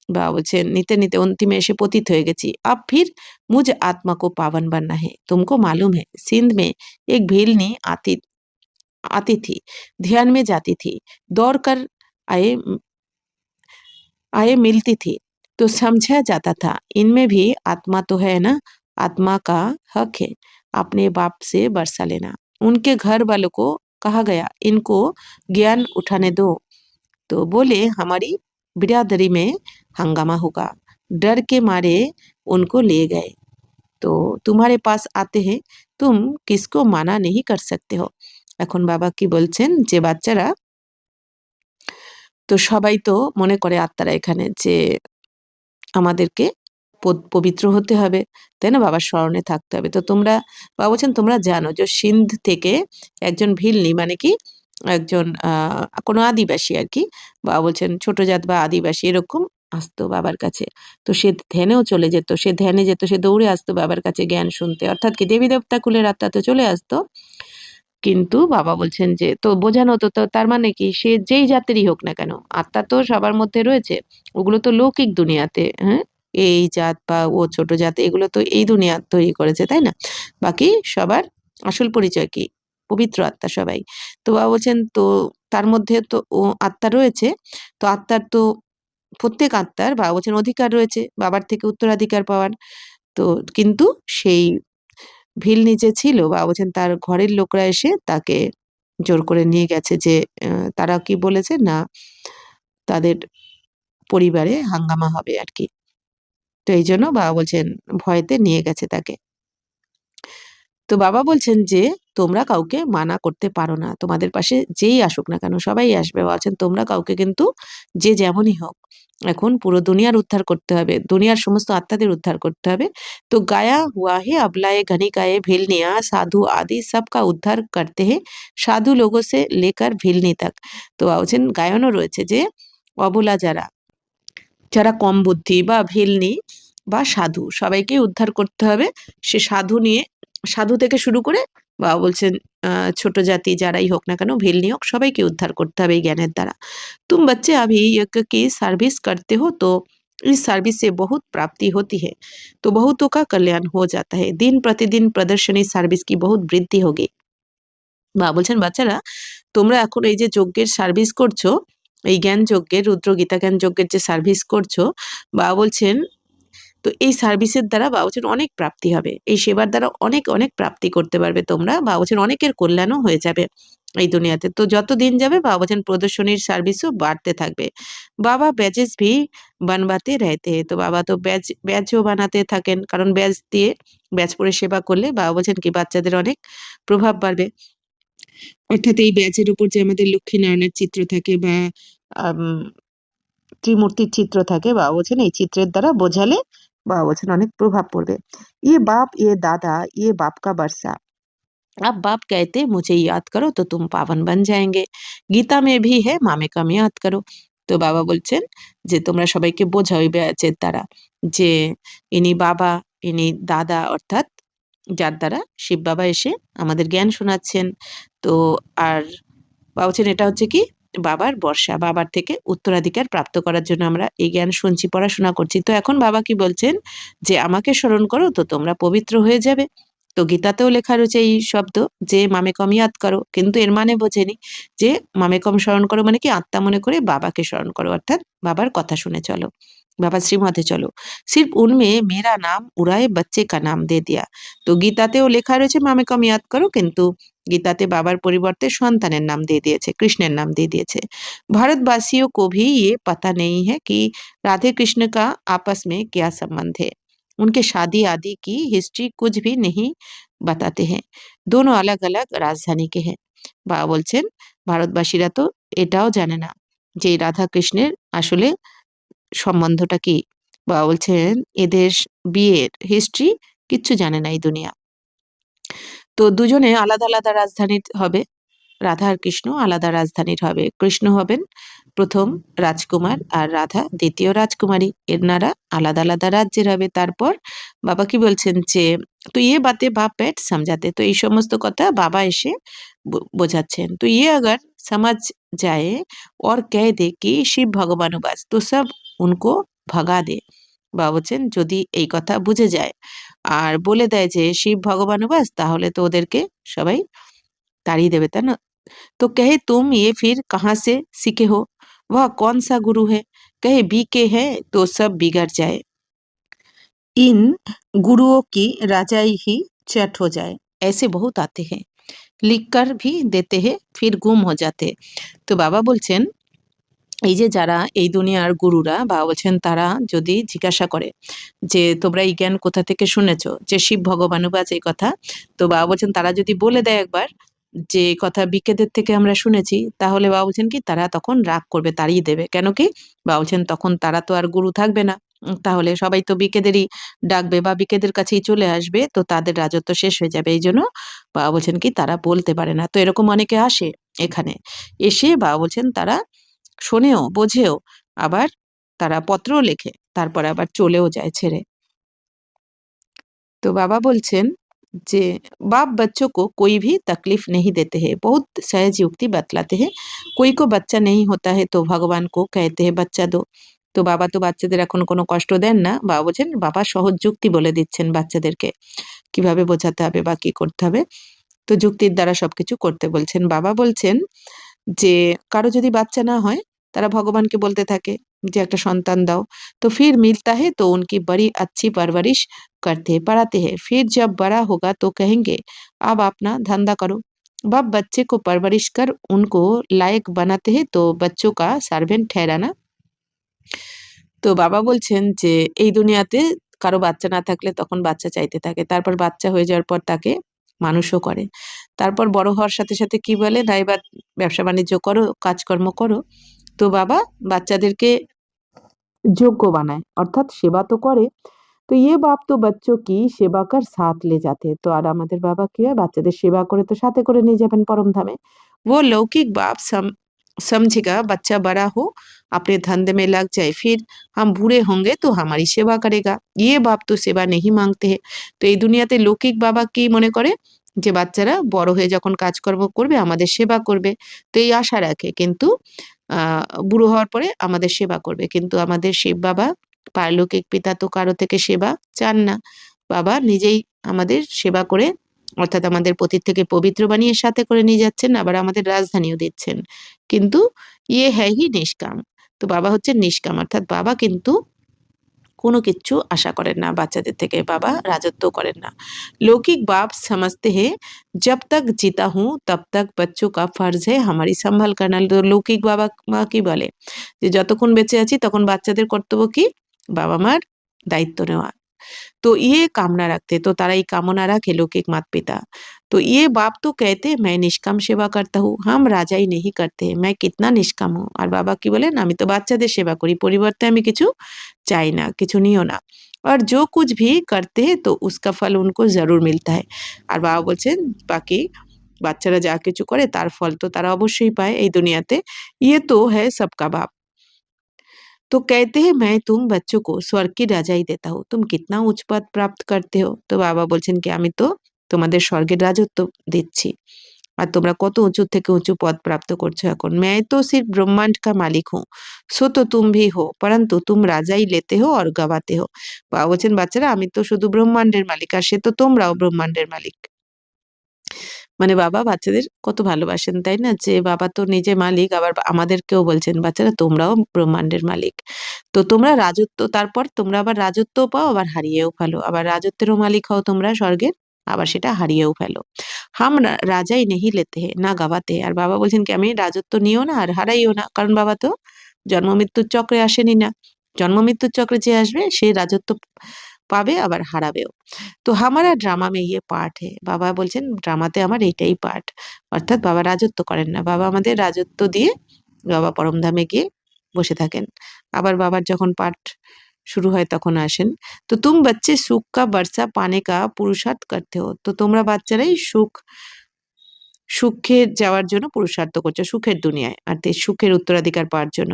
बाबा बोलছেন নিতে নিতে अंतिम এসে पतित হয়ে গেছি। अब फिर मुझ आत्मा को पावन बनना है। तुमको मालूम है सिंध में एक भेलनी आती आती थी, ध्यान में जाती थी, दौड़ कर आए आए मिलती थी तो समझा जाता था इनमें भी आत्मा तो है ना। आत्मा का हक है अपने बाप से बरसा लेना। उनके घर वालों को कहा गया इनको ज्ञान उठाने दो, तो बोले हमारी बिरादरी में हंगामा होगा। डर के मारे उनको ले गए। तो तुम्हारे पास आते हैं तुम किसको माना नहीं कर सकते हो। এখন বাবা কি বলছেন যে বাচ্চারা তো সবাই তো মনে করে আত্মারা এখানে যে আমাদেরকে পবিত্র হতে হবে, তাই না? বাবার স্মরণে থাকতে হবে। তো তোমরা বাবা বলছেন তোমরা জানো যে সিন্ধ থেকে একজন ভিলনি মানে কি একজন কোনো আদিবাসী আর কি। বাবা বলছেন ছোট জাত বা আদিবাসী এরকম আসতো বাবার কাছে। তো সে ধ্যানেও চলে যেত, সে ধ্যানে যেত, সে দৌড়ে আসতো বাবার কাছে জ্ঞান শুনতে। অর্থাৎ কি দেবী দেবতা কুলের আত্মা তো চলে আসতো। কিন্তু বাবা বলছেন যে তো বোঝানো তো তার মানে কি সে যেই জাতেরই হোক না কেন আত্মা তো সবার মধ্যে রয়েছে। ওগুলো তো লৌকিক দুনিয়াতে, হ্যাঁ? এই জাত বা ও ছোট জাত এগুলো তো এই দুনিয়া তৈরি করেছে, তাই না? বাকি সবার আসল পরিচয় কি? পবিত্র আত্মা সবাই। তো বাবা বলছেন তো তার মধ্যে তো ও আত্মা রয়েছে। তো আত্মার তো প্রত্যেক আত্মার বাবা বলছেন অধিকার রয়েছে বাবার থেকে উত্তরাধিকার পাওয়ার। তো কিন্তু সেই ভিল নিচে ছিল বাবা বলছেন তার ঘরের লোকরা এসে তাকে জোর করে নিয়ে গেছে যে তারা কি বলেছে না তাদের পরিবারে হাঙ্গামা হবে আর কি। তো এইজন্য বাবা বলছেন ভয়েতে নিয়ে গেছে তাকে। তো বাবা বলছেন যে তোমরা কাউকে মানা করতে পারো না। তোমাদের পাশে যেই আসুক না কেন সবাই আসবে। বাবা বলছেন তোমরা কাউকে কিন্তু যে যেমনই হোক এখন পুরো দুনিয়ার উদ্ধার করতে হবে। দুনিয়ার সমস্ত আত্মাদের উদ্ধার করতে হবে। তো गाया हुआ है अबलाए गणिकाए भिलनिया साधु आदि सबका उद्धार करते हैं साधु लोगों से लेकर भिलनी तक। তো বাবা বলছেন গায়নও রয়েছে যে অবলা যারা যারা কম বুদ্ধি বা ভিলনি বা সাধু সবাইকেই উদ্ধার করতে হবে। সে সাধু নিয়ে সাধু থেকে শুরু করে বাবা বলছেন ছোট জাতি যারাই হোক না কেন ভিলনি হোক সবাইকে उद्धार করতে হবে এই জ্ঞানের দ্বারা। तुम बच्चे अभी यज्ञ की सर्विस करते हो तो इस सर्विस से बहुत प्राप्ति होती है, तो बहुतों का कल्याण हो जाता है। दिन प्रतिदिन प्रदर्शनी सर्विस की बहुत वृद्धि होगी। বাবা বলছেন বাচ্চারা তোমরা এখন এই যে যজ্ঞের সার্ভিস করছো, এই জ্ঞান যজ্ঞের, রুদ্র গীতা জ্ঞান যজ্ঞের যে সার্ভিস করছো, বাবা বলছেন তো এই সার্ভিসের দ্বারা বাবা বলছেন অনেক প্রাপ্তি হবে, এই সেবার দ্বারা অনেক অনেক প্রাপ্তি করতে পারবে তোমরা। বাবা বলছেন অনেকের কল্যাণও হয়ে যাবে এই দুনিয়াতে। তো যত দিন যাবে বাবা বলছেন প্রদর্শনীর সার্ভিসও বাড়তে থাকবে। বাবা ব্যাচেস ভি বানবাতে রহতে, তো বাবা তো ব্যাচও বানাতে থাকেন, কারণ ব্যাচ দিয়ে ব্যাচ পরে সেবা করলে বাবা বলছেন কি বাচ্চাদের অনেক প্রভাব বাড়বে। অর্থাৎ এই ব্যাচের উপর যে আমাদের লক্ষ্মীনারায়ণের চিত্র থাকে বা আম, ত্রিমূর্তির চিত্র থাকে, বাবা বলছেন এই চিত্রের দ্বারা বোঝালে বাবা বলছেন অনেক প্রভাব পড়বে। ইয়ে বাপ ইয়ে দাদা ইয়ে বাপ কা বর্ষা, अब बाप कहते मुझे याद करो तो तुम पावन बन जाएंगे, গীতা মে ভি হে মামে কাম ইয়াদ করো। তো বাবা বলছেন যে তোমরা সবাইকে বোঝাও এই ব্যাচের দ্বারা যে ইনি বাবা, ইনি দাদা, অর্থাৎ যার দ্বারা শিব বাবা এসে আমাদের জ্ঞান শোনাচ্ছেন। তো আর বাবা বলছেন এটা হচ্ছে কি বাবার বর্ষা, বাবার থেকে উত্তরাধিকার প্রাপ্ত করার জন্য আমরা এই জ্ঞান শুনছি, পড়াশোনা করছি। তো এখন বাবা কি বলছেন যে আমাকে স্মরণ করো তো তোমরা পবিত্র হয়ে যাবে। তো গীতাতেও লেখা রয়েছে এই শব্দ যে মামে কম ইয়াদ করো, কিন্তু এর মানে বোঝেনি যে মামে কম স্মরণ করো মানে কি আত্মা মনে করে বাবাকে স্মরণ করো, অর্থাৎ বাবার কথা শুনে চলো, বাবার শ্রীমতে চলো। সির্ফ উনমে মেরা নাম উড়ায়ে বাচ্চে কা নাম দে দিয়া। তো গীতাতেও লেখা রয়েছে মামে কম ইয়াদ করো, কিন্তু গীতাতে বাবার পরিবর্তে সন্তানের নাম দিয়ে দিয়েছে, কৃষ্ণের নাম দিয়ে দিয়েছে। भारतवासियों को भी ये पता नहीं है कि राधे कृष्ण का आपस में क्या संबंध है, उनके शादी आदि की हिस्ट्री कुछ भी नहीं बताते हैं, दोनों अलग अलग राजधानी के हैं। বাবা বলছেন ভারতবাসীরা তো এটাও জানে না যে রাধা কৃষ্ণের আসলে সম্বন্ধটা কি। বাবা বলছেন এদের বিয়ের হিস্ট্রি কিচ্ছু জানে না এই দুনিয়া। তো দুজনে আলাদা আলাদা রাজধানীর হবে, রাধা আর কৃষ্ণ আলাদা রাজধানীর হবে। কৃষ্ণ হবেন প্রথম রাজকুমার আর রাধা দ্বিতীয় রাজকুমারী, এনারা আলাদা আলাদা রাজ্যের হবে। তারপর বাবা কি বলছেন যে তো ইয়ে বাতে বাপ बैठ समझाते, তো এই সমস্ত কথা বাবা এসে বোঝাচ্ছেন। তো ইয়ে अगर समझ जाए और कह दे कि शिव भगवान उबास तो सब उनको भगा दे। বাবা বলছেন যদি এই কথা বুঝে যায় আর বলে দেয় যে শিব ভগবান উবাস, তাহলে তো ওদেরকে সবাই তাড়িয়ে দেবে, তাই না। तो कहे तुम ये फिर कहाँ से सीखे हो, वह कौन सा गुरु है, कहे बीके है तो सब बिगड़ जाए, इन गुरुओं की राजाई ही चट हो जाए, ऐसे बहुत आते हैं, लिख कर भी देते हैं फिर गुम हो जाते। তো বাবা বলছেন এই যে যারা এই দুনিয়ার গুরুরা, বাবা বলছেন তারা যদি জিজ্ঞাসা করে যে তোমরা এই জ্ঞান কোথা থেকে শুনেছো যে শিব ভগবানুবাজ এই কথা, তো বাবা বলছেন তারা যদি বলে দেয় একবার যে কথা বিকেদের থেকে আমরা শুনেছি, তাহলে বাবা বলছেন কি তারা তখন রাগ করবে, তাড়িয়ে দেবে। কেন কি বাবা বলছেন তখন তারা তো আর গুরু থাকবে না, তাহলে সবাই তো বিকেদেরই ডাকবে বা বিকেদের কাছেই চলে আসবে, তো তাদের রাজত্ব শেষ হয়ে যাবে। এই জন্য বাবা বলছেন কি তারা বলতে পারে না। তো এরকম অনেকে আসে এখানে, এসে বাবা বলছেন তারা শোনেও বোঝেও, আবার তারা পত্রও লেখে, তারপরে আবার চলেও যায় ছেড়ে। तो बाबा बोलছেন যে बाप बच्चों को कोई भी तकलीफ नहीं देते हैं, बहुत सहज युक्ति बतलाते हैं, कोई को बच्चा नहीं होता है तो भगवान को कहते हैं बच्चा दो। তো বাবা তো বাচ্চাদের এখন কোনো কষ্ট দেন না, বাবা বলছেন বাবা সহজ যুক্তি বলে দিচ্ছেন বাচ্চাদেরকে কিভাবে বোঝাতে হবে বা কি করতে হবে। তো যুক্তির দ্বারা সবকিছু করতে বলছেন। বাবা বলছেন যে কারো যদি বাচ্চা না হয় তারা ভগবানকে বলতে থাকে যে একটা সন্তান দাও। तो फिर मिलता है तो उनकी बड़ी अच्छी परवरिश करते हैं, पढ़ाते हैं, फिर जब बड़ा होगा तो कहेंगे अब अपना धंधा करो। बाप बच्चे को परवरिश कर उनको लायक बनाते हैं तो बच्चों का सर्वेंट ठहराना। তো বাবা বলছেন যে এই দুনিয়াতে কারো বাচ্চা না থাকলে তখন বাচ্চা চাইতে থাকে, তারপর বাচ্চা হয়ে যাওয়ার পর তাকে মানুষও করে, তারপর বড় হওয়ার সাথে সাথে কি বলে না এবার ব্যবসা বাণিজ্য করো, কাজকর্ম করো। তো বাবা বাচ্চাদেরকে যোগ্য বানায়, অর্থাৎ সেবা তো করে। তো ইয়ে বাপ তো বাচ্চো কি সেবা কর সাথ লে যাতে, তো আর আমাদের বাবা কি হয় বাচ্চাদের সেবা করে তো সাথে করে নিয়ে যাবেন পরম ধামে। वो लौकिक बाप समझेगा बच्चा बड़ा हो अपने धंधे में लग जाए, फिर हम बूढ़े होंगे तो हमारी सेवा करेगा, ये बाप तो सेवा नहीं मांगते हैं। তো এই দুনিয়াতে লৌকিক বাবা কি মনে করে যে বাচ্চারা বড় হয়ে যখন কাজকর্ম করবে আমাদের সেবা করবে, তো এই আশা রাখে, কিন্তু বুড়ো হওয়ার পরে আমাদের সেবা করবে। কিন্তু আমাদের শিব বাবা পারলৌকিক পিতা তো কারো থেকে সেবা চান না, বাবা নিজেই আমাদের সেবা করে অর্থাৎ আমাদের পতিত থেকে পবিত্র বানিয়ে সাথে করে নিয়ে যাচ্ছেন, আবার আমাদের রাজধানীও দিচ্ছেন। কিন্তু ইয়ে হ্যাঁ হি নিষ্কাম। তো বাবা হচ্ছেন নিষ্কাম, অর্থাৎ বাবা কিন্তু কোনো কিচ্ছু আশা করেন না বাচ্চাদের থেকে, বাবা রাজত্ব করেন না। লৌকিক বাপ समझते हैं जब तक जीता हूँ तब तक बच्चों का फर्ज है हमारी संभाल करना। তো লৌকিক বাবা মা কি বলে যে যতক্ষণ বেঁচে আছি তখন বাচ্চাদের কর্তব্য কি বাবা মার দায়িত্ব নেওয়া। तो ये कामना रखते, तो तारा ये कामना रखे लौकिक माता पिता। तो ये बाप तो कहते मैं निष्काम सेवा करता हूँ, हम राजा ही नहीं करते, मैं कितना निष्काम हूँ। और बाबा की बोलेन আমি তো বাচ্চাদের সেবা করি, পরিবর্তে আমি কিছু চাই না, কিছু নিও না। और जो कुछ भी करते हैं तो उसका फल उनको जरूर मिलता है। আর বাবা বলছেন বাকি বাচ্চারা যা কিছু করে তার ফল তো তারা অবশ্যই পায় এই দুনিয়াতে। ये तो है सबका बाप। तो कहते हैं मैं तुम बच्चों को स्वर्ग की রাজাই देता हूँ, तुम कितना उच्च पद प्राप्त करते हो। তো বাবা বলছেন কি আমি তো তোমাদের স্বর্গের রাজত্ব দিচ্ছি আর তোমরা কত উঁচু থেকে উঁচু পদ প্রাপ্ত করছো এখন। मैं तो सिर्फ ब्रह्मांड का मालिक हूँ, सो तो तुम भी हो, परंतु तुम राजा ही लेते हो और गवाते हो। বাবা বলছেন বাচ্চারা আমি তো শুধু ব্রহ্মাণ্ডের মালিক আর সে তো তোমরাও ব্রহ্মাণ্ডের মালিক। মানে বাবা বাচ্চাদের কত ভালোবাসেন তাই না, যে বাবা তো নিজে মালিক আবার আমাদেরকেও বলছেন বাচ্চারা তোমরাও ব্রহ্মাণ্ডের মালিক। তো তোমরা রাজত্ব, তারপর তোমরা আবার রাজত্বও পাও আবার হারিয়েও ফেলো, আবার রাজত্বেরও মালিক হও তোমরা স্বর্গের, আবার সেটা হারিয়েও ফেলো। হাম রাজাই নেহি লেতে হে না গাওয়াতে। আর বাবা বলছেন কি আমি রাজত্ব নিও না আর হারাইও না, কারণ বাবা তো জন্ম মৃত্যুর চক্রে আসেনি না। জন্ম মৃত্যুর চক্রে যে আসবে সে রাজত্ব পাবে আবার হারাবেও। তো হামারা ড্রামা মে ইয়ে পার্ট হে। বাবা বলছেন ড্রামাতে আমার এইটাই পার্ট, অর্থাৎ বাবা রাজত্ব করেন না, বাবা আমাদের রাজত্ব দিয়ে বাবা পরমধামে গিয়ে বসে থাকেন। আবার বাবার যখন পাঠ শুরু হয় তখন আসেন। তো তুম বাচ্চে সুখ কা বর্ষা পানে কা পুরুষার্থ করতে হো। তো তোমরা বাচ্চারাই সুখে যাওয়ার জন্য পুরুষার্থ করছো, সুখের দুনিয়ায় আর সুখের উত্তরাধিকার পাওয়ার জন্য।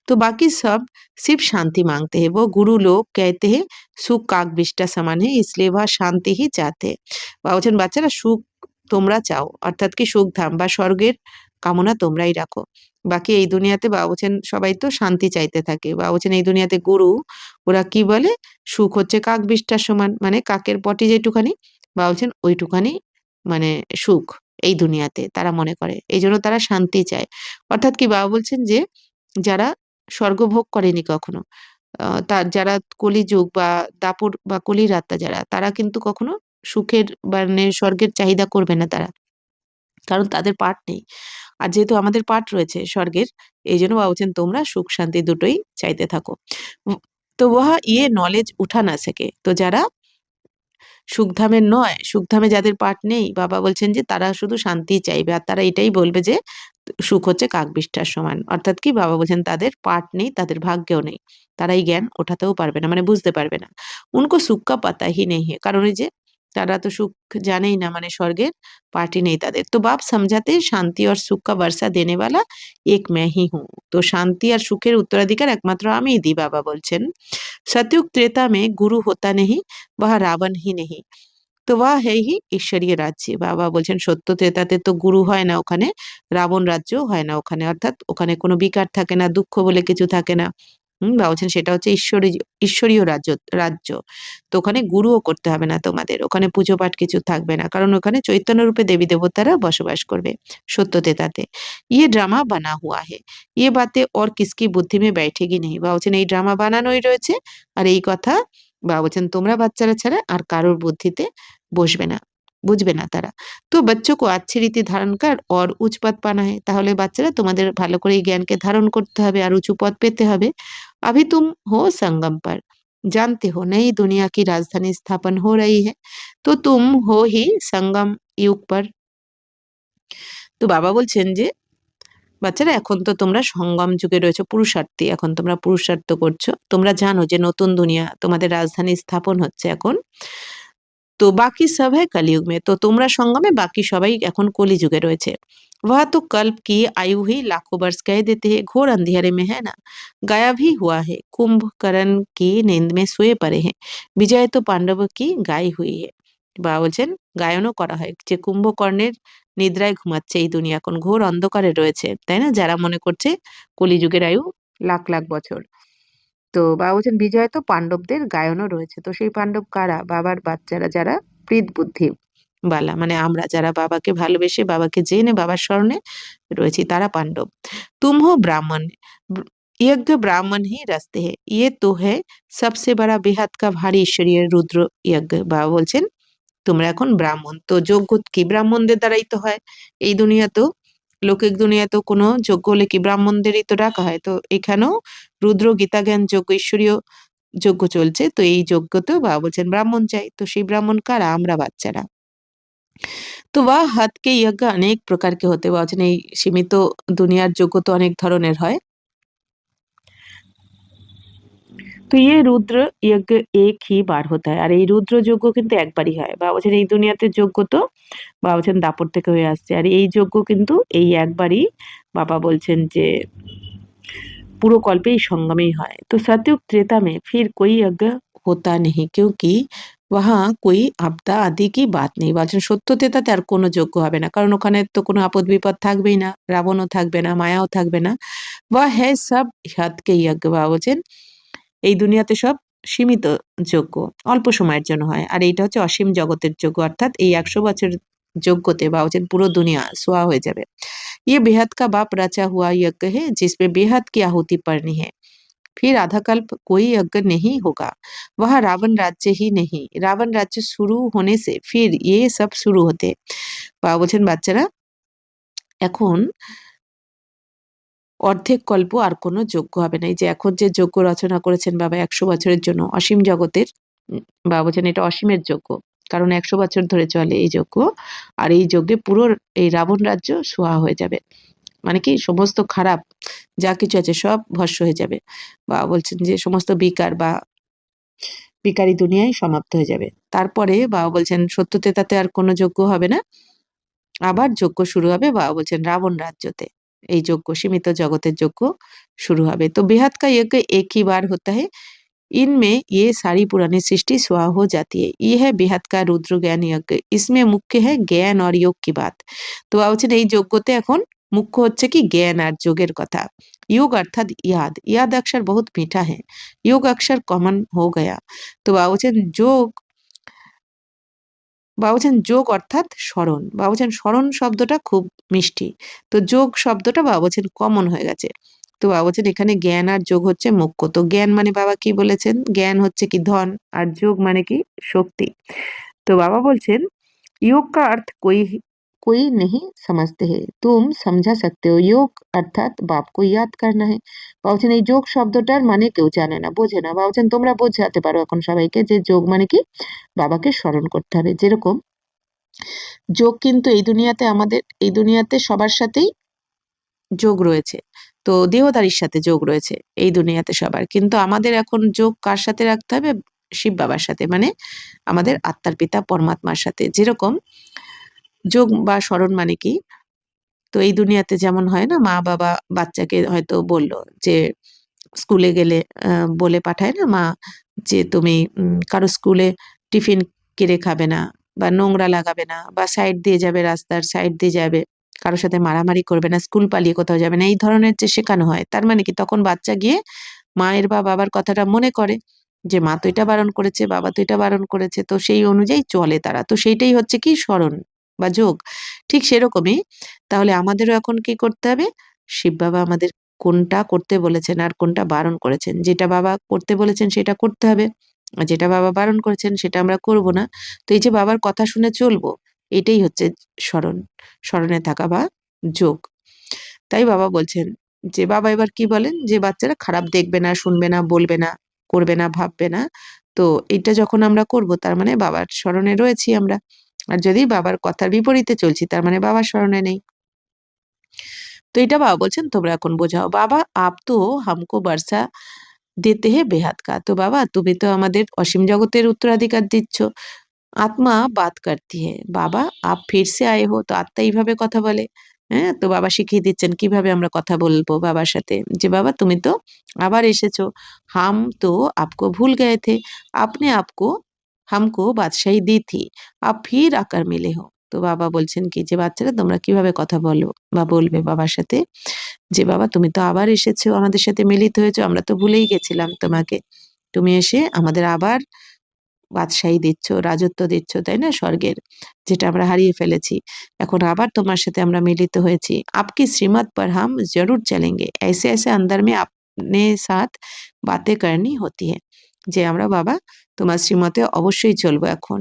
তো বাকি সব सिर्फ शांति मांगते हैं, वो गुरु लोग कहते हैं सुख काक बिष्टा समान है इसलिए वह शांति ही चाहते हैं। বা বলছেন বাচ্চারা সুখ তোমরা চাও, অর্থাৎ কি সুখ ধাম বা স্বর্গের কামনা তোমরাই রাখো। বাকি এই দুনিয়াতে বাবা বলছেন সবাই তো শান্তি চাইতে থাকে। বাবা বলছেন এই দুনিয়াতে গুরু ওরা কি বলে সুখ হচ্ছে কাক বিষ্ঠার সমান, মানে কাকের পটি যেটুখানি বাবা বলছেন ওইটুখানি মানে সুখ এই দুনিয়াতে তারা মনে করে, এই জন্য তারা শান্তি চায়। অর্থাৎ কি বাবা বলছেন যে যারা স্বর্গভোগ করেনি কখনো, তার যারা কলিযুগ বা দাপর বা কলির আত্মা যারা, তারা কিন্তু কখনো সুখের মানে স্বর্গের চাহিদা করবে না তারা, কারণ তাদের পাঠ নেই। আর যেহেতু আমাদের পাঠ রয়েছে স্বর্গের, এই জন্য বাবা বলছেন তোমরা সুখ শান্তি দুটোই চাইতে থাকো। তো ওহা ইয়ে নলেজ উঠা না সকে। তো যারা সুখধামের নয়, সুখধামে যাদের পাঠ নেই বাবা বলছেন যে তারা শুধু শান্তি চাইবে আর তারা এটাই বলবে যে সুখ হচ্ছে কাকবিষ্ঠার সমান। অর্থাৎ কি বাবা বলছেন তাদের পাঠ নেই, তাদের ভাগ্যেও নেই, তারা এই জ্ঞান ওঠাতেও পারবে না, মানে বুঝতে পারবে না। উনকো সুখ কা পাতা হি নেই হে, কারণ ওই যে তারা তো সুখ জানেই না, মানে স্বর্গের পাঠই নেই তাদের। তো বাপ সমঝাতে শান্তি আর সুখ কা বর্ষা দেনে वाला एक मैं ही हूँ। তো শান্তি আর সুখের উত্তরাধিকার একমাত্র আমিই দিই বাবা বলছেন। सतयुग त्रेता में गुरु होता नहीं, वह रावण ही नहीं, তো ওয়া है ही ঈশ্বরীয় রাজ্যে। বাবা বলছেন সত্য ত্রেতাতে তো গুরু হয় না, ওখানে রাবণ রাজ্য হয় না ওখানে, অর্থাৎ ওখানে কোনো বিকার থাকে না, দুঃখ বলে কিছু থাকে না। বাবা বলছেন সেটা হচ্ছে ঈশ্বরীয় রাজ্য। তো ওখানে গুরুও করতে হবে না তোমাদের, ওখানে পুজো পাঠ কিছু থাকবে না, কারণ ওখানে চৈতন্য রূপে দেবী দেবতারা বসবাস করবে সত্য ত্রেতাতে। ইয়ে ড্রামা বানা হুয়া হে, ইয়ে বাতে और किसकी बुद्धि में बैठेगी नहीं। বাবা বলছেন এই ড্রামা বানানোই রয়েছে আর এই কথা বাবা বলছেন তোমরা বাচ্চারা ছাড়া আর কারোর বুদ্ধিতে বসবে না, বুঝবে না তারা। তো বাচ্চো কো আচ্ছি রীতি ধারণ কর और উচ্চ পদ পানা है। তাহলে বাচ্চারা তোমাদের ভালো করে এই জ্ঞানকে ধারণ করতে হবে আর উঁচু পদ পেতে হবে। अभी तुम हो संगम पर, जानते हो नई दुनिया की राजधानी स्थापन हो रही है, तो तुम हो ही संगम युग पर। তো বাবা বলছেন যে বাচ্চারা এখন তো তোমরা সঙ্গম যুগে রয়েছে, পুরুষার্থী, এখন তোমরা পুরুষার্থ করছো, তোমরা জানো যে নতুন দুনিয়া তোমাদের রাজধানী স্থাপন হচ্ছে এখন। তো বাকি সব है कलयुग में, তো তোমরা সঙ্গমে, বাকি সবাই এখন কলিযুগে রয়েছে। वह तो कल्प की आयु ही लाखों वर्ष कह देते हैं, घोर अंधेरे में है ना, गायब ही हुआ है, कुंभकर्ण की नींद में सोए पड़े हैं, বিজয় তো পাণ্ডব কি গায়ে হুই है। বা বলছেন গায়নও করা হয় যে কুম্ভকর্ণের নিদ্রায় ঘুমাচ্ছে এই দুনিয়া, এখন ঘোর অন্ধকারে রয়েছে, তাই না, যারা মনে করছে কলিযুগের আয়ু লাখ লাখ বছর। তো বাবা বলছেন বিজয় তো পাণ্ডবদের গায়নও রয়েছে। তো সেই পাণ্ডব কারা? বাবার বাচ্চারা যারা প্রীত বুদ্ধি। বালা মানে আমরা যারা বাবাকে ভালোবেসে বাবাকে জেনে বাবার স্মরণে রয়েছি তারা পাণ্ডব। तुम हो ब्राह्मण, यज्ञ ब्राह्मण ही रचते हैं, ये तो है सबसे बड़ा बेहद का भारी ईश्वरीय रुद्र यज्ञ। বাবা বলছেন তোমরা এখন ব্রাহ্মণ, তো যজ্ঞ কি ব্রাহ্মণদের দ্বারাই তো হয়। এই দুনিয়াতেও লৌকিক দুনিয়াতেও কোনো যজ্ঞ হলে কি ব্রাহ্মণদেরই তো ডাকা হয়, তো এখানেও রুদ্র গীতা জ্ঞান যজ্ঞ ঈশ্বরীয় যজ্ঞ চলছে, তো এই যজ্ঞতেও বাবা বলছেন ব্রাহ্মণ চাই, তো সেই ব্রাহ্মণ কারা? আমরা বাচ্চারা। তো हद के यज्ञ अनेक प्रकार के होते বলছেন এই সীমিত দুনিয়ার যজ্ঞ তো অনেক ধরনের হয়। তো ये রুদ্র यज्ञ एक ही बार होता है, আর এই রুদ্র যজ্ঞ কিন্তু একবারই হয়। বাবা বলছেন এই দুনিয়াতে যজ্ঞ তো বাবা বলছেন দাপর থেকে হয়ে আসছে, আর এই যজ্ঞ কিন্তু এই একবারই বাবা বলছেন যে पूरो कल्प ही संगम ही है। तो सतयुग त्रेता में फिर कोई यज्ञ होता नहीं, क्योंकि वहाँ कोई आपदा आदि की बात नहीं। বলছেন সত্য তেতাতে আর কোনো যজ্ঞ হবে না, কারণ ওখানে তো কোনো আপদ বিপদ থাকবেই না, রাবণও থাকবে না, মায়াও থাকবে না। वह है सब हद के यज्ञ। বাবা বলছেন এই দুনিয়াতে সব সীমিত যজ্ঞ অল্প সময়ের জন্য হয়, আর এইটা হচ্ছে অসীম জগতের যজ্ঞ, অর্থাৎ এই 100 বছর যজ্ঞতে বাবা বলছেন পুরো দুনিয়া সোয়া হয়ে যাবে। ये बेहद का बाप रचा हुआ यज्ञ है, जिसमें बेहद की आहुति पड़नी है। फिर आधा कल्प कोई यज्ञ नहीं होगा, वह रावण राज्य ही नहीं, रावण राज्य शुरू होने से फिर ये सब शुरू होते। বাবা বলছেন বাচ্চারা এখন অর্ধেক কল্প আর কোনো যজ্ঞ হবে না। এই যে এখন যে যজ্ঞ রচনা করেছেন বাবা 100 বছরের জন্য অসীম জগতের, বাবা বলছেন এটা অসীমের যজ্ঞ, কারণ 100 বছর ধরে চলে এই যজ্ঞ, আর এই যজ্ঞে পুরো এই রাবণ রাজ্য সোয়া হয়ে যাবে, মানে কি সমস্ত খারাপ যা কিছু আছে সব ভস্ম হয়ে যাবে। বাবা বলছেন যে সমস্ত বিকার বা বিকারী দুনিয়ায় সমাপ্ত হয়ে যাবে। তারপরে বাবা বলছেন সত্য তেতাতে আর কোনো যজ্ঞ হবে না, আবার যজ্ঞ শুরু হবে বাবা বলছেন রাবণ রাজ্যতে। এই যজ্ঞ সীমিত জগতের যজ্ঞ শুরু হবে। তো बेहद का यज्ञ एक ही बार होता है, इनमें ये सारी पुरानी सृष्टि स्वाहा हो जाती है। ये है बेहद का रुद्र ज्ञान यज्ञ, इसमें मुख्य है ज्ञान और योग की बात। তো বাবা বলছেন এই যজ্ঞতে এখন মুখ্য হচ্ছে কি জ্ঞান আর যোগের কথা। योग अर्थात याद, याद अक्षर बहुत मीठा है, योग अक्षर कॉमन हो गया। তো বাবা বলছেন যোগ, বাবা বলছেন যোগ অর্থাৎ স্মরণ, বাবা বলছেন স্মরণ শব্দটা খুব মিষ্টি, তো যোগ শব্দটা বাবা বলছেন কমন হয়ে গেছে। তো বাবা বলছেন এখানে জ্ঞান আর যোগ হচ্ছে মুখ্য। তো জ্ঞান মানে বাবা কি বলেছেন, জ্ঞান হচ্ছে কি ধন, আর যোগ মানে কি শক্তি। তো বাবা বলছেন योग का अर्थ कोई नहीं समझते हैं, तुम समझा सकते हो। योग अर्थात बाप को याद करना है। বাবা বলছেন এই যোগ শব্দটার মানে কেউ জানে না, বোঝে না। বাবা বলছেন তোমরা বোঝাতে পারো এখন সবাইকে যে যোগ মানে কি বাবাকে স্মরণ করতে হবে। যেরকম যোগ কিন্তু এই দুনিয়াতে আমাদের এই দুনিয়াতে সবার সাথেই যোগ রয়েছে, তো দেহধারীর সাথে যোগ রয়েছে এই দুনিয়াতে সবার, কিন্তু আমাদের এখন যোগ কার সাথে রাখতে হবে? শিব বাবার সাথে, মানে আমাদের আত্মার পিতা পরমাত্মার সাথে। যেরকম যোগ বা স্মরণ মানে কি, তো এই দুনিয়াতে যেমন হয় না, মা বাবা বাচ্চাকে হয়তো বলল যে স্কুলে গেলে বলে পাঠায় না মা যে তুমি কারো স্কুলে টিফিন কেড়ে খাবে না, বা নোংরা লাগাবে না, বা সাইড দিয়ে যাবে, রাস্তার সাইড দিয়ে যাবে, কারোর সাথে মারামারি করবে না, স্কুল পালিয়ে কোথাও যাবে না, এই ধরনের যে শেখানো হয়, তার মানে কি তখন বাচ্চা গিয়ে মায়ের বা বাবার কথাটা মনে করে যে মা তো এটা বারণ করেছে, বাবা তো এটা বারণ করেছে, তো সেই অনুযায়ী চলে তারা। তো সেইটাই হচ্ছে কি স্মরণ বা যোগ। ঠিক সেরকমই তাহলে আমাদেরও এখন কি করতে হবে? শিব বাবা আমাদের কোনটা করতে বলেছেন আর কোনটা বারণ করেছেন, যেটা বাবা করতে বলেছেন সেটা করতে হবে, আর যেটা বাবা বারণ করেছেন সেটা আমরা করব না। তো এই যে বাবার কথা শুনে চলবো, এটাই হচ্ছে স্মরণ, স্মরণে থাকা বা যোগ। তাই বাবা বলছেন যে বাবা এবার কি বলেন যে বাচ্চারা খারাপ দেখবে না, শুনবে না, বলবে না, করবে না, ভাববে না। তো এটা যখন আমরা করব তার মানে বাবার স্মরণে রয়েছি আমরা, আর যদি বাবার কথার বিপরীতে চলছি তার মানে বাবার স্মরণে নেই। তো এটা বাবা বলছেন তোমরা এখন বোঝাও। বাবা আপ তো হামকো বর্ষা দিতে হে বেহাত কা। তো বাবা তুমি তো আমাদের অসীম জগতের উত্তরাধিকার দিচ্ছ। আত্মা বাত করতি হে, বাবা আপ ফির সে আয়ে হো। তো আত্মা এইভাবে কথা বলে। হ্যাঁ, তো বাবা শিখিয়ে দিচ্ছেন কিভাবে আমরা কথা বলবো বাবার সাথে, যে বাবা তুমি তো আবার এসেছো, হাম তো আপকো ভুল গয়ে থে, আপনি আপকো হামকো বাদশাহী দি থি, আপ ফির আকার মিলে হো। তো বাবা বলছেন কি যে বাচ্চারা তোমরা কিভাবে কথা বলো বা বলবে বাবার সাথে, যে বাবা তুমি তো আবার এসেছো, আমাদের সাথে মিলিত হয়েছো, আমরা তো ভুলেই গেছিলাম তোমাকে, তুমি এসে আমাদের আবার বাদশাহী দিচ্ছ, রাজত্ব দিচ্ছ, তাই না, স্বর্গের, যেটা আমরা হারিয়ে ফেলেছি। এখন আবার তোমার সাথে আমরা মিলিত হয়েছি। আপকি শ্রীমত পর হাম জরুর চলেঙ্গে, ऐसे ऐसे अंदर में अपने साथ बातें करनी होती है। যে আমরা বাবা তোমার শ্রীমতে অবশ্যই চলবো এখন।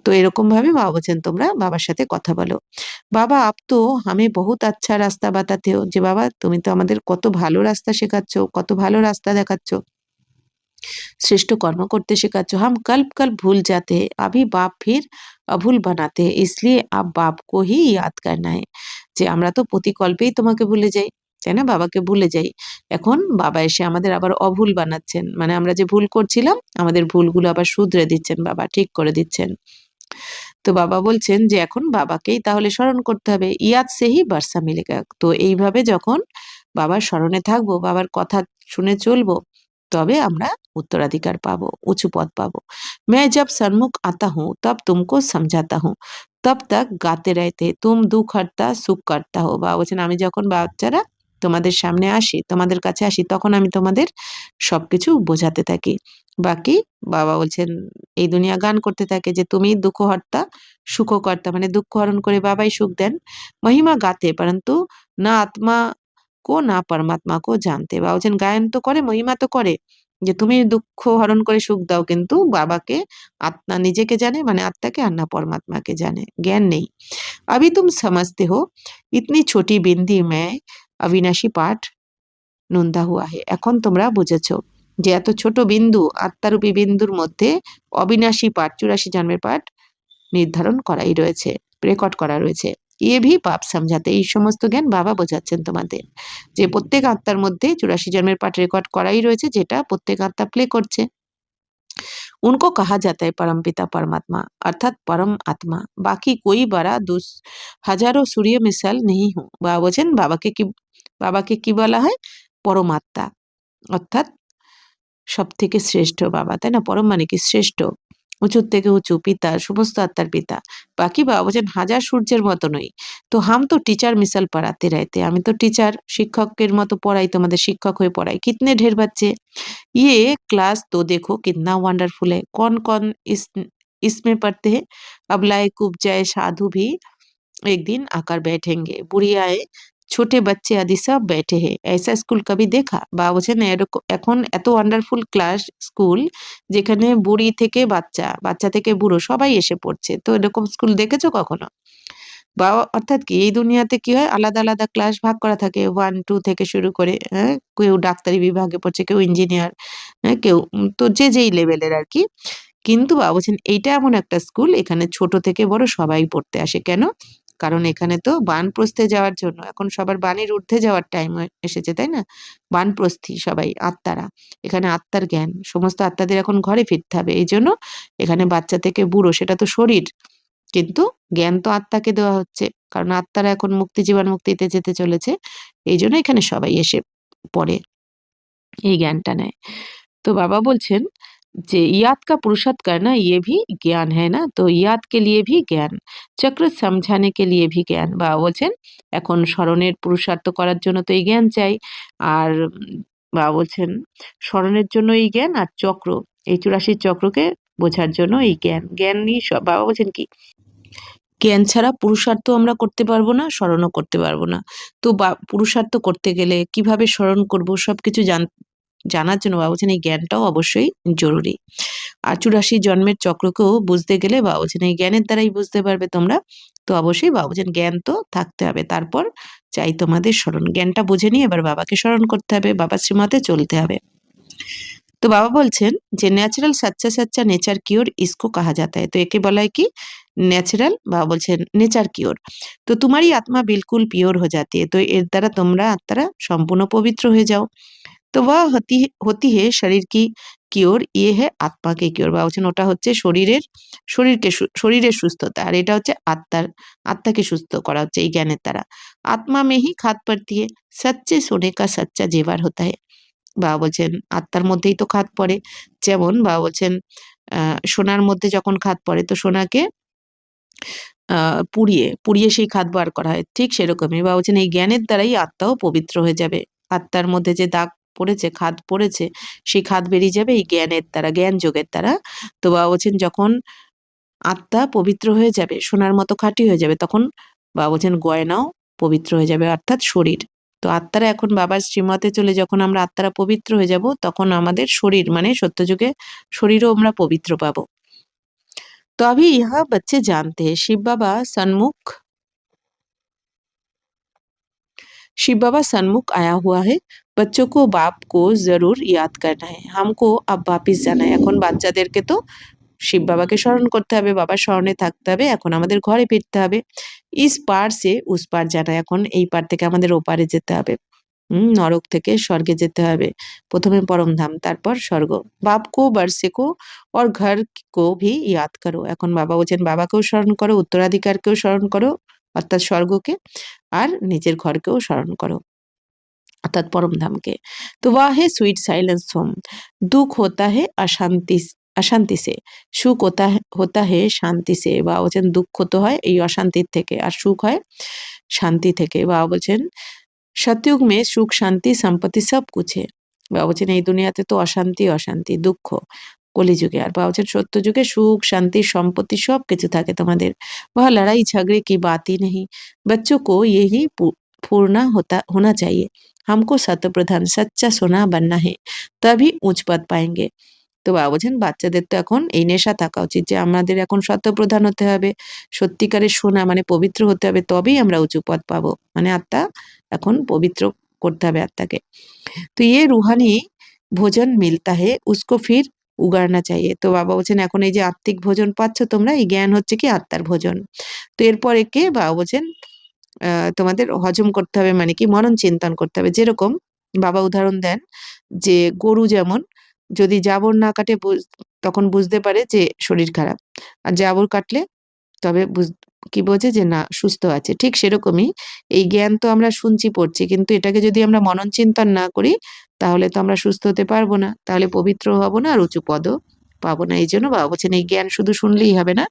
তো এরকম ভাবে বাবা বলছেন তোমরা বাবার সাথে কথা বলো। বাবা আপ তো হামে বহুত আচ্ছা রাস্তা বাতাতে হো, যে বাবা তুমি তো আমাদের কত ভালো রাস্তা শেখাচ্ছ, কত ভালো রাস্তা দেখাচ্ছ, श्रेष्ठ कर्म करते सिखाচ্ছ। हम कल्प कल्प भूल जाते हैं, अभी बाप फिर अभूल बनाते हैं, इसलिए अब बाप को ही याद करना है। যে আমরা তো প্রতি কল্পেই তোমাকে ভুলে যাই, তাই না, বাবাকে ভুলে যাই। এখন বাবা এসে আমাদের আবার অভুল বানাচ্ছেন, মানে আমরা যে ভুল করছিলাম আমাদের ভুলগুলো আবার শুধরে দিচ্ছেন বাবা, ঠিক করে দিচ্ছেন। তো বাবা বলছেন যে এখন বাবাকেই তাহলে স্মরণ করতে হবে, ইয়াদ সেহি বর্ষা মিলেগা। তো এইভাবে যখন বাবার স্মরণে থাকবো, বাবার কথা শুনে চলবো, তবে আমরা उत्तराधिकार पाबो, उच्च पद पाबो। मैं जब सन्मुख आता हूँ तब तुमको समझाता हूँ, तब तक गाते रहते तुम दुख हरता सुख करता हो। বাবা বলছেন আমি যখন বাচ্চারা তোমাদের সামনে আসি, তোমাদের কাছে আসি, তখন আমি তোমাদের সবকিছু বোঝাতে থাকি। বাকি বাবা বলছেন এই দুনিয়া গান করতে থাকে যে তুমি দুঃখ হর্তা সুখ কর্তা, মানে দুঃখ হরণ করে বাবাই সুখ দেন। মহিমা গাতে পরন্তু না আত্মা কো না পরমাত্মা কো জানতে। বাবা বলছেন গায়ন তো করে, মহিমা তো করে, যে তুমি দুঃখ হরণ করে সুখ দাও, কিন্তু বাবাকে, আত্মা নিজেকে জানে মানে আত্মাকে, আর না পরমাত্মাকে জানে, জ্ঞান নেই। अभी तुम समझते हो इतनी छोटी बिंदी में अविनाशी पाठ নুন্দা হুয়া হে। এখন তোমরা বুঝেছো যে এত ছোট বিন্দু, আত্মারূপী বিন্দুর মধ্যে অবিনাশী পাঠ, 84 জন্মের পাঠ নির্ধারণ করাই রয়েছে, রেকর্ড করা রয়েছে। ইয়ে ভি পাপ সমঝাতে, এই সমস্ত জ্ঞান বাবা বোঝাচ্ছেন তোমাদের, যে প্রত্যেক আত্মার মধ্যে 84 জন্মের পাঠ রেকর্ড করাই রয়েছে, যেটা প্রত্যেক আত্মা প্লে করছে। उनको कहा जाता है परमपिता परमात्मा, अर्थात परम आत्मा। बाकी कोई बड़ा हजारों सूर्य मिसाल नहीं हूँ। বাবা বলছেন বাবাকে কি বলা হয়, পরমাত্মা, অর্থাৎ সব থেকে শ্রেষ্ঠ বাবা, তাই না, পরম মানে কি শ্রেষ্ঠ, উঁচুর থেকে উঁচু, পিতা, সমস্ত আত্মার পিতা। বাকি বাবা বলছেন হাজার সূর্যের মতো নই। তো হাম তো টিচার মিসাল পড়াতে রাইতে, আমি তো টিচার, শিক্ষকের মতো পড়াই, তোমাদের শিক্ষক হয়ে পড়াই। কিতনে ঢের বাচ্চে, ये क्लास तो देखो कितना वंडरफुल है, कौन कौन इसमें पढ़ते हैं। अबलाए कुब्जाए साधु भी एक दिन आकर बैठेंगे, बुढ़ियाए छोटे बच्चे आदि सब बैठे हैं, ऐसा स्कूल कभी देखा। বাবা বলছেন এখন এত ওয়ান্ডারফুল ক্লাস স্কুল, যেখানে বুড়ি থেকে বাচ্চা, বাচ্চা থেকে বুড়ো সবাই এসে পড়ছে, তো এরকম স্কুল দেখেছো কখনো। বা অর্থাৎ কি এই দুনিয়াতে কি হয়, আলাদা আলাদা ক্লাস ভাগ করা থাকে, 1 2 থেকে শুরু করে, হ্যাঁ, কেউ ডাক্তারি বিভাগে পড়ছে, কেউ ইঞ্জিনিয়ার, হ্যাঁ, কেউ তো যে যেই লেভেলের আর কি। কিন্তু বাবা বলছেন এইটা এমন একটা স্কুল, এখানে ছোট থেকে বড় সবাই পড়তে আসে। কেন? কারণ এখানে তো বানপ্রস্থে যাওয়ার জন্য, এখন সবার বাণীর ঊর্ধ্বে যাওয়ার টাইম এসেছে, তাই না, বানপ্রস্থী সবাই আত্মারা, এখানে আত্মার জ্ঞান, সমস্ত আত্মাদের এখন ঘরে ফিরতে হবে, এই জন্য এখানে বাচ্চা থেকে বুড়ো, সেটা তো শরীর, কিন্তু জ্ঞান তো আত্মাকে দেওয়া হচ্ছে, কারণ আত্মারা এখন মুক্তি, জীবন মুক্তিতে যেতে চলেছে, এই জন্য এখানে সবাই এসে পড়ে, এই জ্ঞানটা নেয়। तो बाबा बोलছেন যে याद का पुरुषार्थ करना ये भी ज्ञान है ना, तो याद के लिए भी ज्ञान, চক্র समझाने के लिए भी ज्ञान। বাবা বলছেন এখন স্মরণের পুরুষার্থ করার জন্য তো এই জ্ঞান চাই, আর বাবা বলছেন স্মরণের জন্য এই জ্ঞান, আর চক্র, এই 84 চক্রকে বোঝার জন্য এই জ্ঞান। জ্ঞানই সব। বাবা বলছেন কি জ্ঞান ছাড়া পুরুষার্থ আমরা করতে পারবো না, স্মরণও করতে পারবো না। তো পুরুষার্থ করতে গেলে কিভাবে স্মরণ করবো, সবকিছু জানার জন্য বাবা বলছেন এই জ্ঞানটাও অবশ্যই জরুরি। আর 84 জন্মের চক্রকেও বুঝতে গেলে বাবা বলছেন এই জ্ঞানের দ্বারাই বুঝতে পারবে তোমরা। তো অবশ্যই বাবা বলছেন জ্ঞান তো থাকতে হবে, তারপর চাই তোমাদের স্মরণ। জ্ঞানটা বুঝে নিয়ে এবার বাবাকে স্মরণ করতে হবে, বাবার শ্রীমতে চলতে হবে। তো বাবা বলছেন যে ন্যাচারাল সচ্চা সচ্চা নেচার কিওর ইসকো কাহা जाता है। তো একে বলা হয় কি ন্যাচারাল, বাবা বলছেন নেচার কিওর। তো তোমারই আত্মা বিলকুল পিওর হয়ে जाती है, তো এর দ্বারা তোমরা আত্মারা সম্পূর্ণ পবিত্র হয়ে যাও। তো वह होती है शरीर की ओर, ये है आत्मा की ओर। বাবা বলছেন ওটা হচ্ছে শরীরের সুস্থতা, আর এটা হচ্ছে আত্মাকে সুস্থ করা হচ্ছে এই জ্ঞানের দ্বারা। आत्मा में ही खाद पड़ती है, सच्चे सोने का सच्चा जेवर होता है। বাবা বলছেন আত্মার মধ্যেই তো খাদ পড়ে, যেমন বাবা বলছেন সোনার মধ্যে যখন খাদ পড়ে তো সোনাকে পুড়িয়ে সেই খাদ বার করা হয়, ঠিক সেরকমই বাবা বলছেন এই জ্ঞানের দ্বারাই আত্মাও পবিত্র হয়ে যাবে। আত্মার মধ্যে যে দাগ পড়েছে, খাদ পড়েছে, সেই খাদ বেরিয়ে যাবে এই জ্ঞানের দ্বারা, জ্ঞান যোগের দ্বারা। তো বাবা বলছেন যখন আত্মা পবিত্র হয়ে যাবে, সোনার মতো খাঁটি হয়ে যাবে, তখন বাবা বলছেন গয়নাও পবিত্র হয়ে যাবে, অর্থাৎ শরীর। তো আত্মারা এখন বাবার শ্রীমতে চলে যখন আমরা আত্মারা পবিত্র হয়ে যাব, তখন আমাদের শরীর মানে সত্যযুগে শরীরও আমরা পবিত্র পাবো। तो अभी यह बच्चे जानते हैं शिव बाबा सन्मुख आया हुआ है, बच्चों को बाप को जरूर याद करना है, हमको अब वापिस जाना है। এখন বাচ্চাদেরকে তো শিব বাবাকে স্মরণ করতে হবে, বাবার স্মরণে থাকতে হবে, এখন আমাদের ঘরে ফিরতে হবে। ইস পার সে উস পার জানা, এখন এই পার থেকে আমাদের ওপারে যেতে হবে। নরক থেকে স্বর্গে যেতে হবে, প্রথমে পরমধাম তারপর স্বর্গ। বাপ কো বর্ষে কো और घर को भी याद करो, এখন বাবা বলছেন বাবাকেও স্মরণ করো, উত্তরাধিকারকেও স্মরণ করো অর্থাৎ স্বর্গকে, আর নিজের ঘরকেও স্মরণ করো अर्थात परम धाम के। तो वह है स्वीट साइलेंस होम। दुख होता है अशांति से, सुख होता है शांति से। বাবা বলছেন দুঃখ তো হয় এই অশান্তির থেকে, আর সুখ হয় শান্তি থেকে। বাবা বলছেন সতयुग में সুখ শান্তি সম্পত্তি সব कुछ है। বাবা বলছেন এই দুনিয়াতে তো অশান্তি অশান্তি দুঃখ কলিযুগে, আর বাবা বলছেন সত্য যুগে সুখ শান্তি সম্পত্তি সব কিছু থাকে তোমাদের। वह लड़ाई झगड़े की बात ही नहीं, बच्चों को यही पूर्ण होना चाहिए, हमको सत्य प्रधान सच्चा सोना बनना है, तभी उच्च पद पाएंगे। তো বাবা বলছেন বাচ্চাদের তো এখন এই নেশা থাকা উচিত যে আমাদের এখন সত্য প্রধান হতে হবে, সত্যিকারের সোনা মানে পবিত্র হতে হবে, তবেই আমরা উঁচু পদ পাবো, মানে আত্মা এখন পবিত্র করতে হবে আত্মাকে। তো ये रूहानी भोजन मिलता है उसको फिर उगाड़ना चाहिए। তো বাবা বলছেন এখন এই যে আত্মিক ভোজন পাচ্ছ তোমরা, এই জ্ঞান হচ্ছে কি আত্মার ভোজন। তো এরপর একে বাবা বলছেন তোমাদের হজম করতে হবে, মানে কি মনন চিন্তন করতে হবে। যেরকম বাবা উদাহরণ দেন যে গরু যেমন যদি জাবর না কাটে তখন বুঝতে পারে যে শরীর খারাপ, আর জাবর কাটলে তবে কি বোঝে যে না সুস্থ আছে। ঠিক সেরকমই এই জ্ঞান তো আমরা শুনছি পড়ছি, কিন্তু এটাকে যদি আমরা মনন চিন্তন না করি তাহলে তো আমরা সুস্থ হতে পারবো না, তাহলে পবিত্র হব না আর উঁচু পদও পাবো না। এই জন্য বাবা বলছেন এই জ্ঞান শুধু শুনলেই হবে না,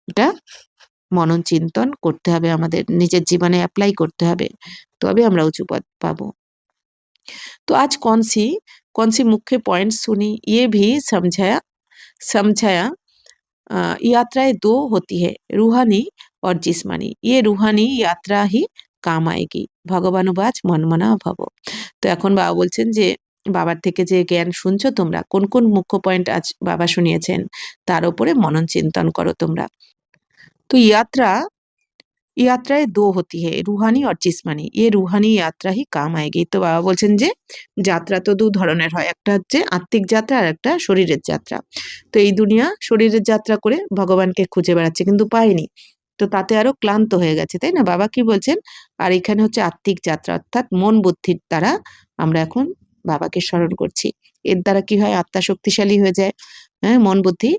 এটা মনন চিন্তন করতে হবে, আমাদের নিজের জীবনে অ্যাপ্লাই করতে হবে, তবে আমরা উঁচু পদ পাবো। तो आज कौन सी मुख्य पॉइंट सुनी, ये भी समझाया। यात्राएं दो होती है, रूहानी और जिस्मानी। ये रूहानी यात्रा ही কাম আয়েগি, ভগবানুবাচ মনমনা ভব। তো এখন বাবা বলছেন যে বাবার থেকে যে জ্ঞান শুনছো তোমরা, কোন কোন মুখ্য পয়েন্ট আজ বাবা শুনিয়েছেন তার উপরে মনন চিন্তন করো তোমরা। তো यात्राएं दो होती है, रूहानी और जिस्मानी, ये रूहानी यात्रा ही काम आएगी। তো বাবা বলছেন যে যাত্রা তো দু ধরনের হয়, একটা হচ্ছে আত্মিক যাত্রা আর একটা শরীরের যাত্রা। তো এই দুনিয়া শরীরের যাত্রা করে ভগবানকে খুঁজে বেড়াচ্ছে কিন্তু পায়নি, তো তাতে আরো ক্লান্ত হয়ে গেছে, তাই না? বাবা কি বলছেন, আর এখানে হচ্ছে আত্মিক যাত্রা, অর্থাৎ মন বুদ্ধির দ্বারা আমরা এখন বাবাকে স্মরণ করছি। এর দ্বারা কি হয়, আত্মা শক্তিশালী হয়ে যায়, হ্যাঁ মন বুদ্ধি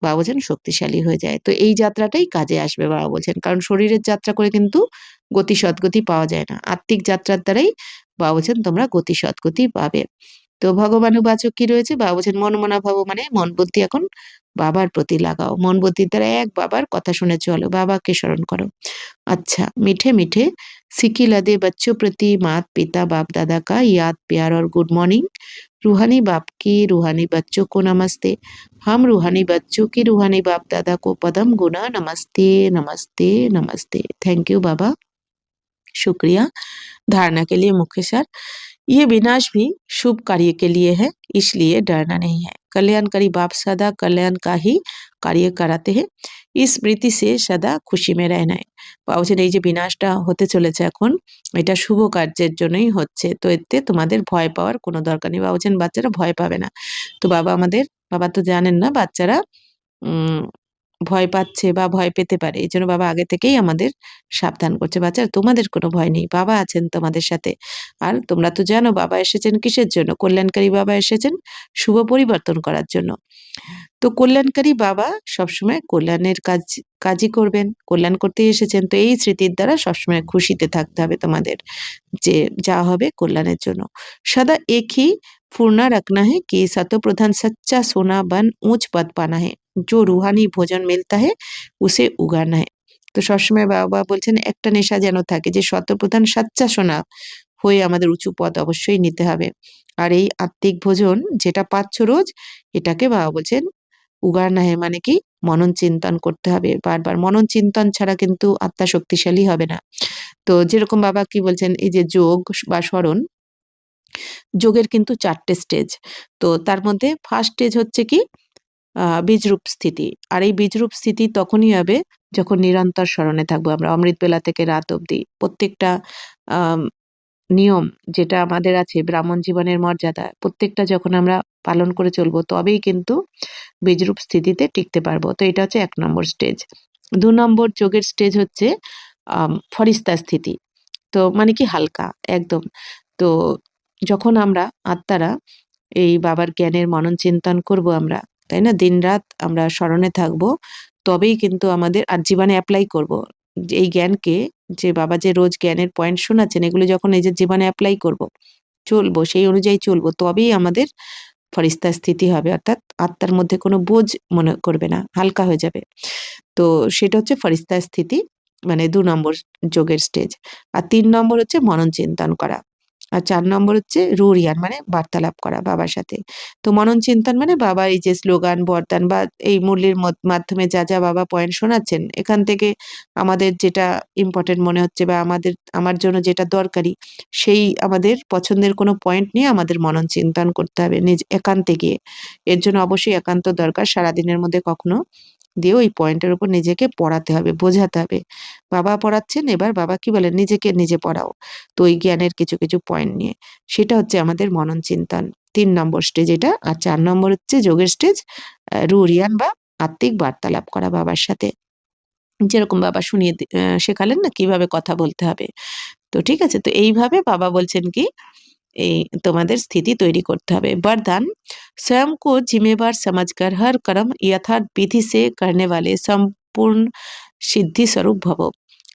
বাবা বলছেন শক্তিশালী হয়ে যায়। তো এই যাত্রাটাই কাজে আসবে বাবা বলছেন, কারণ শরীরের যাত্রা করে কিন্তু গতি সদ্গতি পাওয়া যায় না, আত্মিক যাত্রার দ্বারাই বাবা বলছেন তোমরা গতি সদ্গতি পাবে। তো ভগবানুবাচক কি রয়েছে, বাবা বলছেন মন মনা ভাব, মানে মন বুদ্ধি এখন বাবার প্রতি লাগাও, মন বুদ্ধির দ্বারা এক বাবার কথা শুনে চলো, বাবাকে স্মরণ করো। अच्छा मीठे मीठे सिक्की लदे बच्चों प्रति मात पिता बाप दादा का याद प्यार और गुड मॉर्निंग। रूहानी बाप की रूहानी बच्चों को नमस्ते, हम रूहानी बच्चों की रूहानी बाप दादा को पदम गुना नमस्ते नमस्ते नमस्ते। थैंक यू बाबा, शुक्रिया। धारणा के लिए मुख्य सार, ये विनाश भी शुभ कार्य के लिए है, इसलिए डरना नहीं है। कल्याणकारी बाप सदा कल्याण का ही कार्य कराते हैं, इस স্মৃতি সে সদা খুশি মে रहना है। বাবা বলছেন এই যে বিনাশটা হতে চলেছে এখন, এটা শুভ কার্যের জন্যই হচ্ছে, তো এতে তোমাদের ভয় পাওয়ার কোনো দরকার নেই। বাবা বলছেন বাচ্চারা ভয় পাবে না। তো বাবা তো জানেন না বাচ্চারা উম ভয় পাচ্ছে বা ভয় পেতে পারে, এই জন্য বাবা আগে থেকেই আমাদের সাবধান করছে, বাচ্চারা তোমাদের কোনো ভয় নেই, বাবা আছেন তোমাদের সাথে। আর তোমরা তো জানো বাবা এসেছেন কিসের জন্য, কল্যাণকারী বাবা এসেছেন শুভ পরিবর্তন করার জন্য। তো কল্যাণকারী বাবা সবসময় কল্যাণের কাজই করবেন, কল্যাণ করতেই এসেছেন। তো এই স্মৃতির দ্বারা সবসময় খুশিতে থাকতে হবে তোমাদের, যে যা হবে কল্যাণের জন্য। সদা एक ही फूरना रखना है कि सतो प्रधान सच्चा सोना बन ऊंच पद पाना है, जो रूहानी भोजन मिलता है उसे उगाना है। তো সবসময় বাবা বলছেন একটা নেশা যেন থাকে যে শতপ্রধান সাচ্চা সোনা হয়ে আমাদের উঁচু পদ অবশ্যই নিতে হবে। আর এই আত্মিক ভোজন যেটা পাচ্ছ রোজ, এটাকে বাবা বলছেন উগারনা হে, মানে কি মনন চিন্তন করতে হবে বারবার। মনন চিন্তন ছাড়া কিন্তু আত্মা শক্তিশালী হবে না। তো যেরকম বাবা কি বলছেন, এই যে যোগ বা স্মরণ, যোগের কিন্তু 4টে স্টেজ। তো তার মধ্যে ফার্স্ট স্টেজ হচ্ছে কি বীজরূপ স্থিতি। আর এই বীজরূপ স্থিতি তখনই হবে যখন নিরন্তর স্মরণে থাকবো আমরা, অমৃত বেলা থেকে রাত অবধি। প্রত্যেকটা আহ নিয়ম যেটা আমাদের আছে ব্রাহ্মণ জীবনের মর্যাদা, প্রত্যেকটা যখন আমরা পালন করে চলবো, তবেই কিন্তু বীজরূপ স্থিতিতে টিকতে পারবো। তো এটা হচ্ছে 1 নম্বর স্টেজ। 2 নম্বর যোগের স্টেজ হচ্ছে ফরিস্তা স্থিতি। তো মানে কি হালকা একদম। তো যখন আমরা আত্মারা এই বাবার জ্ঞানের মনন চিন্তন করব আমরা, তাই না, দিনরাত আমরা স্মরণে থাকবো, তবেই কিন্তু আমাদের আর জীবনে অ্যাপ্লাই করব এই জ্ঞানকে। যে বাবা যে রোজ জ্ঞানের পয়েন্ট শোনাচ্ছেন, এগুলো যখন নিজের জীবনে অ্যাপ্লাই করব, চলবো, সেই অনুযায়ী চলবো, তবেই আমাদের ফরিস্তা স্থিতি হবে। অর্থাৎ আত্মার মধ্যে কোনো বোঝ মনে করবে না, হালকা হয়ে যাবে। তো সেটা হচ্ছে ফরিস্তা স্থিতি, মানে 2 নম্বর যোগের স্টেজ। আর 3 নম্বর হচ্ছে মনন চিন্তন করা। আর 4 নম্বর হচ্ছে রুরিয়ান, মানে বার্তালাপ করা বাবার সাথে। তো মনন চিন্তন মানে বাবা এই যে স্লোগান বরদান বা এই মুরলির মাধ্যমে যা যা বাবা পয়েন্ট শোনাচ্ছেন, এখান থেকে আমাদের যেটা ইম্পর্টেন্ট মনে হচ্ছে বা আমার জন্য যেটা দরকারি, সেই আমাদের পছন্দের কোনো পয়েন্ট নিয়ে আমাদের মনন চিন্তন করতে হবে নিজ একান্তে গিয়ে। এর জন্য অবশ্যই একান্ত দরকার। সারাদিনের মধ্যে কখনো দিয়ে ওই পয়েন্টের উপর নিজেকে পড়াতে হবে, বোঝাতে হবে। বাবা পড়াচ্ছেন, এবার বাবা কি বলেন, নিজেকে নিজে পড়াও। তো ওই জ্ঞানের কিছু কিছু পয়েন্ট নিয়ে, সেটা হচ্ছে আমাদের মনন চিন্তন 3 নম্বর স্টেজ এটা। আর 4 নম্বর হচ্ছে যোগের স্টেজ, রুরিয়ান বা আত্মিক বার্তালাপ করা বাবার সাথে। যেরকম বাবা শুনিয়ে শেখালেন না কিভাবে কথা বলতে হবে। তো ঠিক আছে, তো এইভাবে বাবা বলছেন কি এই তোমাদের স্থিতি তৈরি করতে হবে। वरदान, स्वयं को जिम्मेवार समझकर हर कर्म यथार्थ विधि से करने वाले संपूर्ण सिद्धि स्वरूप भवो।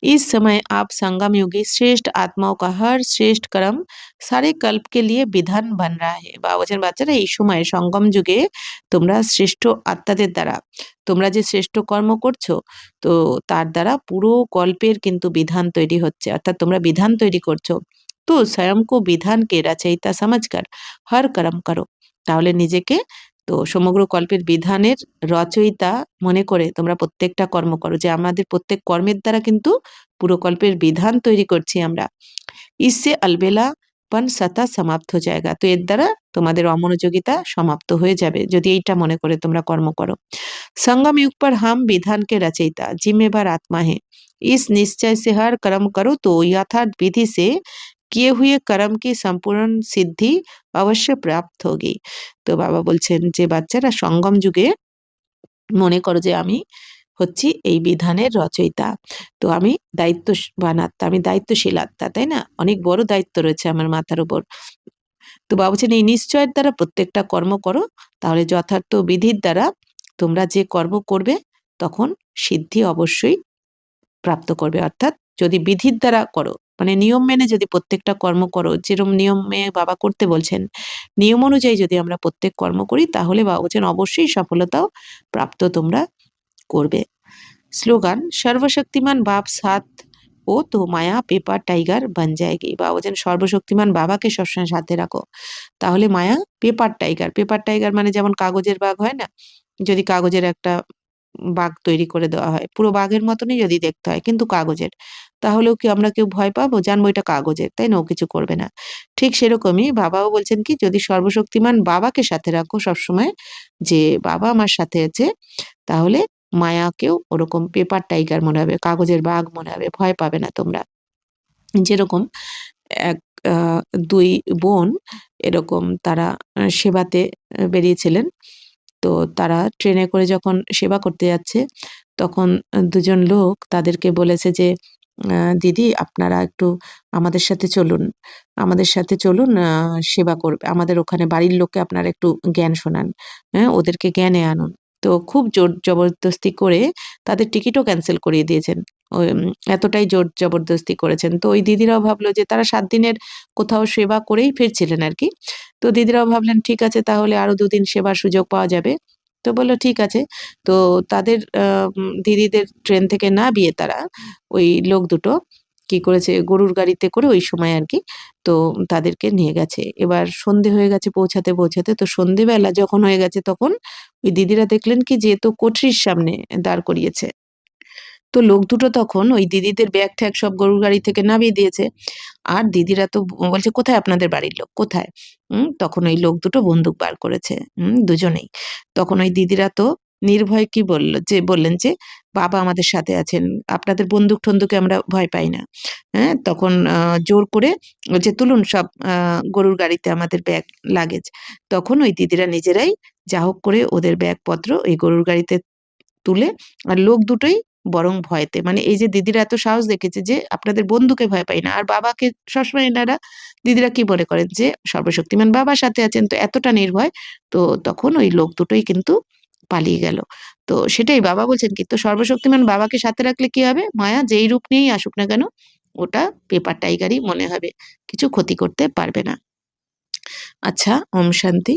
इस समय आप संगम युगी श्रेष्ठ आत्माओं का हर श्रेष्ठ कर्म सारे कल्प के लिए विधान बन रहा है। বাবাজন বাচ্চারা, এই সময় সঙ্গম যুগে তোমরা শ্রেষ্ঠ আত্মাদের দ্বারা তোমরা যে শ্রেষ্ঠ কর্ম করছো, তো তার দ্বারা পুরো কল্পের কিন্তু বিধান তৈরি হচ্ছে। অর্থাৎ তোমরা বিধান তৈরি করছো। তো स्वयं को विधान के रचयिता समझकर हर कर्म करो। তাহলে নিজেকে তো সমগ্র কল্পের বিধানের রচয়িতা মনে করে তোমরা প্রত্যেকটা কর্ম করো, যে আমাদের প্রত্যেক কর্মের দ্বারা কিন্তু পুরো কল্পের বিধান তৈরি করছি আমরা। इससे अलबेलापन सता समाप्त हो जाएगा। তো এর দ্বারা তোমাদের অমনোযোগিতা সমাপ্ত হয়ে যাবে যদি এইটা মনে করে তোমরা কর্ম করো। संगम युग पर हम विधान के रचयिता जिम्मेवार आत्मा है। इस निश्चय से हर कर्म करो तो यथार्थ विधि से किए हुए कर्म की संपूर्ण सिद्धि अवश्य प्राप्त होगी। তো বাবা বলছেন যে বাচ্চারা সঙ্গম যুগে মনে করো যে আমি হচ্ছি এই বিধানের রচয়িতা। তো আমি দায়িত্ববান আত্মা, আমি দায়িত্বশীল আত্মা, তাই না, অনেক বড় দায়িত্ব রয়েছে আমার মাথার উপর। তো বাবা বলছেন এই নিশ্চয়ের দ্বারা প্রত্যেকটা কর্ম করো, তাহলে যথার্থ বিধির দ্বারা তোমরা যে কর্ম করবে তখন সিদ্ধি অবশ্যই প্রাপ্ত করবে। অর্থাৎ যদি বিধির দ্বারা করো, মানে নিয়ম মেনে যদি প্রত্যেকটা কর্ম করো, যেরকম নিয়মে বাবা করতে বলছেন, নিয়ম অনুযায়ী যদি আমরা প্রত্যেক কর্ম করি, তাহলে বাবা বলছেন অবশ্যই সফলতাও প্রাপ্ত তোমরা করবে। স্লোগান, সর্বশক্তিমান বাপ সাথ ও তো মায়া পেপার টাইগার বান যায়গি। বাবা বলছেন সর্বশক্তিমান বাবাকে সবসময় সাথে রাখো, তাহলে মায়া পেপার টাইগার, পেপার টাইগার মানে যেমন কাগজের বাঘ হয় না, যদি কাগজের একটা বাঘ তৈরি করে দেওয়া হয়, পুরো বাঘের মতনই যদি দেখতে হয় কিন্তু কাগজের, তাহলেও কি আমরা কেউ ভয় পাবো? জানবো এটা কাগজের, তাই না, ও কিছু করবে না। ঠিক সেরকমই বাবাও বলছেন কি, যদি সর্বশক্তিমান বাবাকে সাথে রাখো সবসময়, যে বাবা আমার সাথে আছে, তাহলে মায়াকেও ওরকম পেপার টাইগার মনে হবে, কাগজের বাঘ মনে হবে, ভয় পাবে না তোমরা। যেরকম এক আহ, 2 বোন এরকম তারা সেবাতে বেরিয়েছিলেন। তো তারা ট্রেনে করে যখন সেবা করতে যাচ্ছে, তখন 2জন লোক তাদেরকে বলেছে যে দিদি আপনারা একটু আমাদের সাথে চলুন, আমাদের সাথে চলুন, সেবা করবে আমাদের ওখানে বাড়ির লোককে আপনারা একটু জ্ঞান শোনান, হ্যাঁ ওদেরকে জ্ঞানে আনুন। তো খুব জোর জবরদস্তি করে তাদের টিকিটও ক্যান্সেল করিয়ে দিয়েছেন। ওই এতটাই জোর জবরদস্তি করেছেন। তো ওই দিদিরাও ভাবলো যে তারা 7 দিনের কোথাও সেবা করেই ফিরছিলেন আর কি। তো দিদিরাও ভাবলেন ঠিক আছে তাহলে আরো 2 দিন সেবার সুযোগ পাওয়া যাবে। তো বলল ঠিক আছে। তো তাদের দিদিদের ট্রেন থেকে নামিয়ে তারা ওই লোক দুটো কি করেছে, গরুর গাড়িতে করে ওই সময় আর কি, তো তাদেরকে নিয়ে গেছে। এবার সন্ধে হয়ে গেছে পৌঁছাতে পৌঁছাতে, তো সন্ধেবেলা যখন হয়ে গেছে তখন ওই দিদিরা দেখলেন কি যে তো কোঠরির সামনে দাঁড় করিয়েছে। তো লোক দুটো তখন ওই দিদিদের ব্যাগ ঠ্যাগ সব গরুর গাড়ি থেকে নামিয়ে দিয়েছে। আর দিদিরা তো বলছে, কোথায় আপনাদের বাড়ির লোক, কোথায়? তখন ওই লোক দুটো বন্দুক বার করেছে, দুজনেই। তখন ওই দিদিরা তো নির্ভয়ে কি বললেন যে বাবা আমাদের সাথে আছেন, আপনাদের বন্দুক টন্দুকে আমরা ভয় পাই না। হ্যাঁ, তখন জোর করে বলছে তুলুন সব গরুর গাড়িতে আমাদের ব্যাগ লাগেজ। তখন ওই দিদিরা নিজেরাই যা হোক করে ওদের ব্যাগপত্র ওই গরুর গাড়িতে তুলে, আর লোক দুটোই বরং ভয়েতে, মানে এই যে দিদিরা এত সাহস দেখেছে যে আপনাদের বন্ধুকে ভয় পাই না, আর বাবাকে সবসময় এনারা দিদিরা কি মনে করেন যে সর্বশক্তিমান বাবার সাথে আছেন, তো এতটা নির্ভয়। তো তখন ওই লোক দুটোই কিন্তু পালিয়ে গেল। তো সেটাই বাবা বলছেন কি, তো সর্বশক্তিমান বাবাকে সাথে রাখলে কি হবে, মায়া যেই রূপ নিয়েই আসুক না কেন ওটা পেপার টাইগারই মনে হবে, কিছু ক্ষতি করতে পারবে না। আচ্ছা, ওম শান্তি।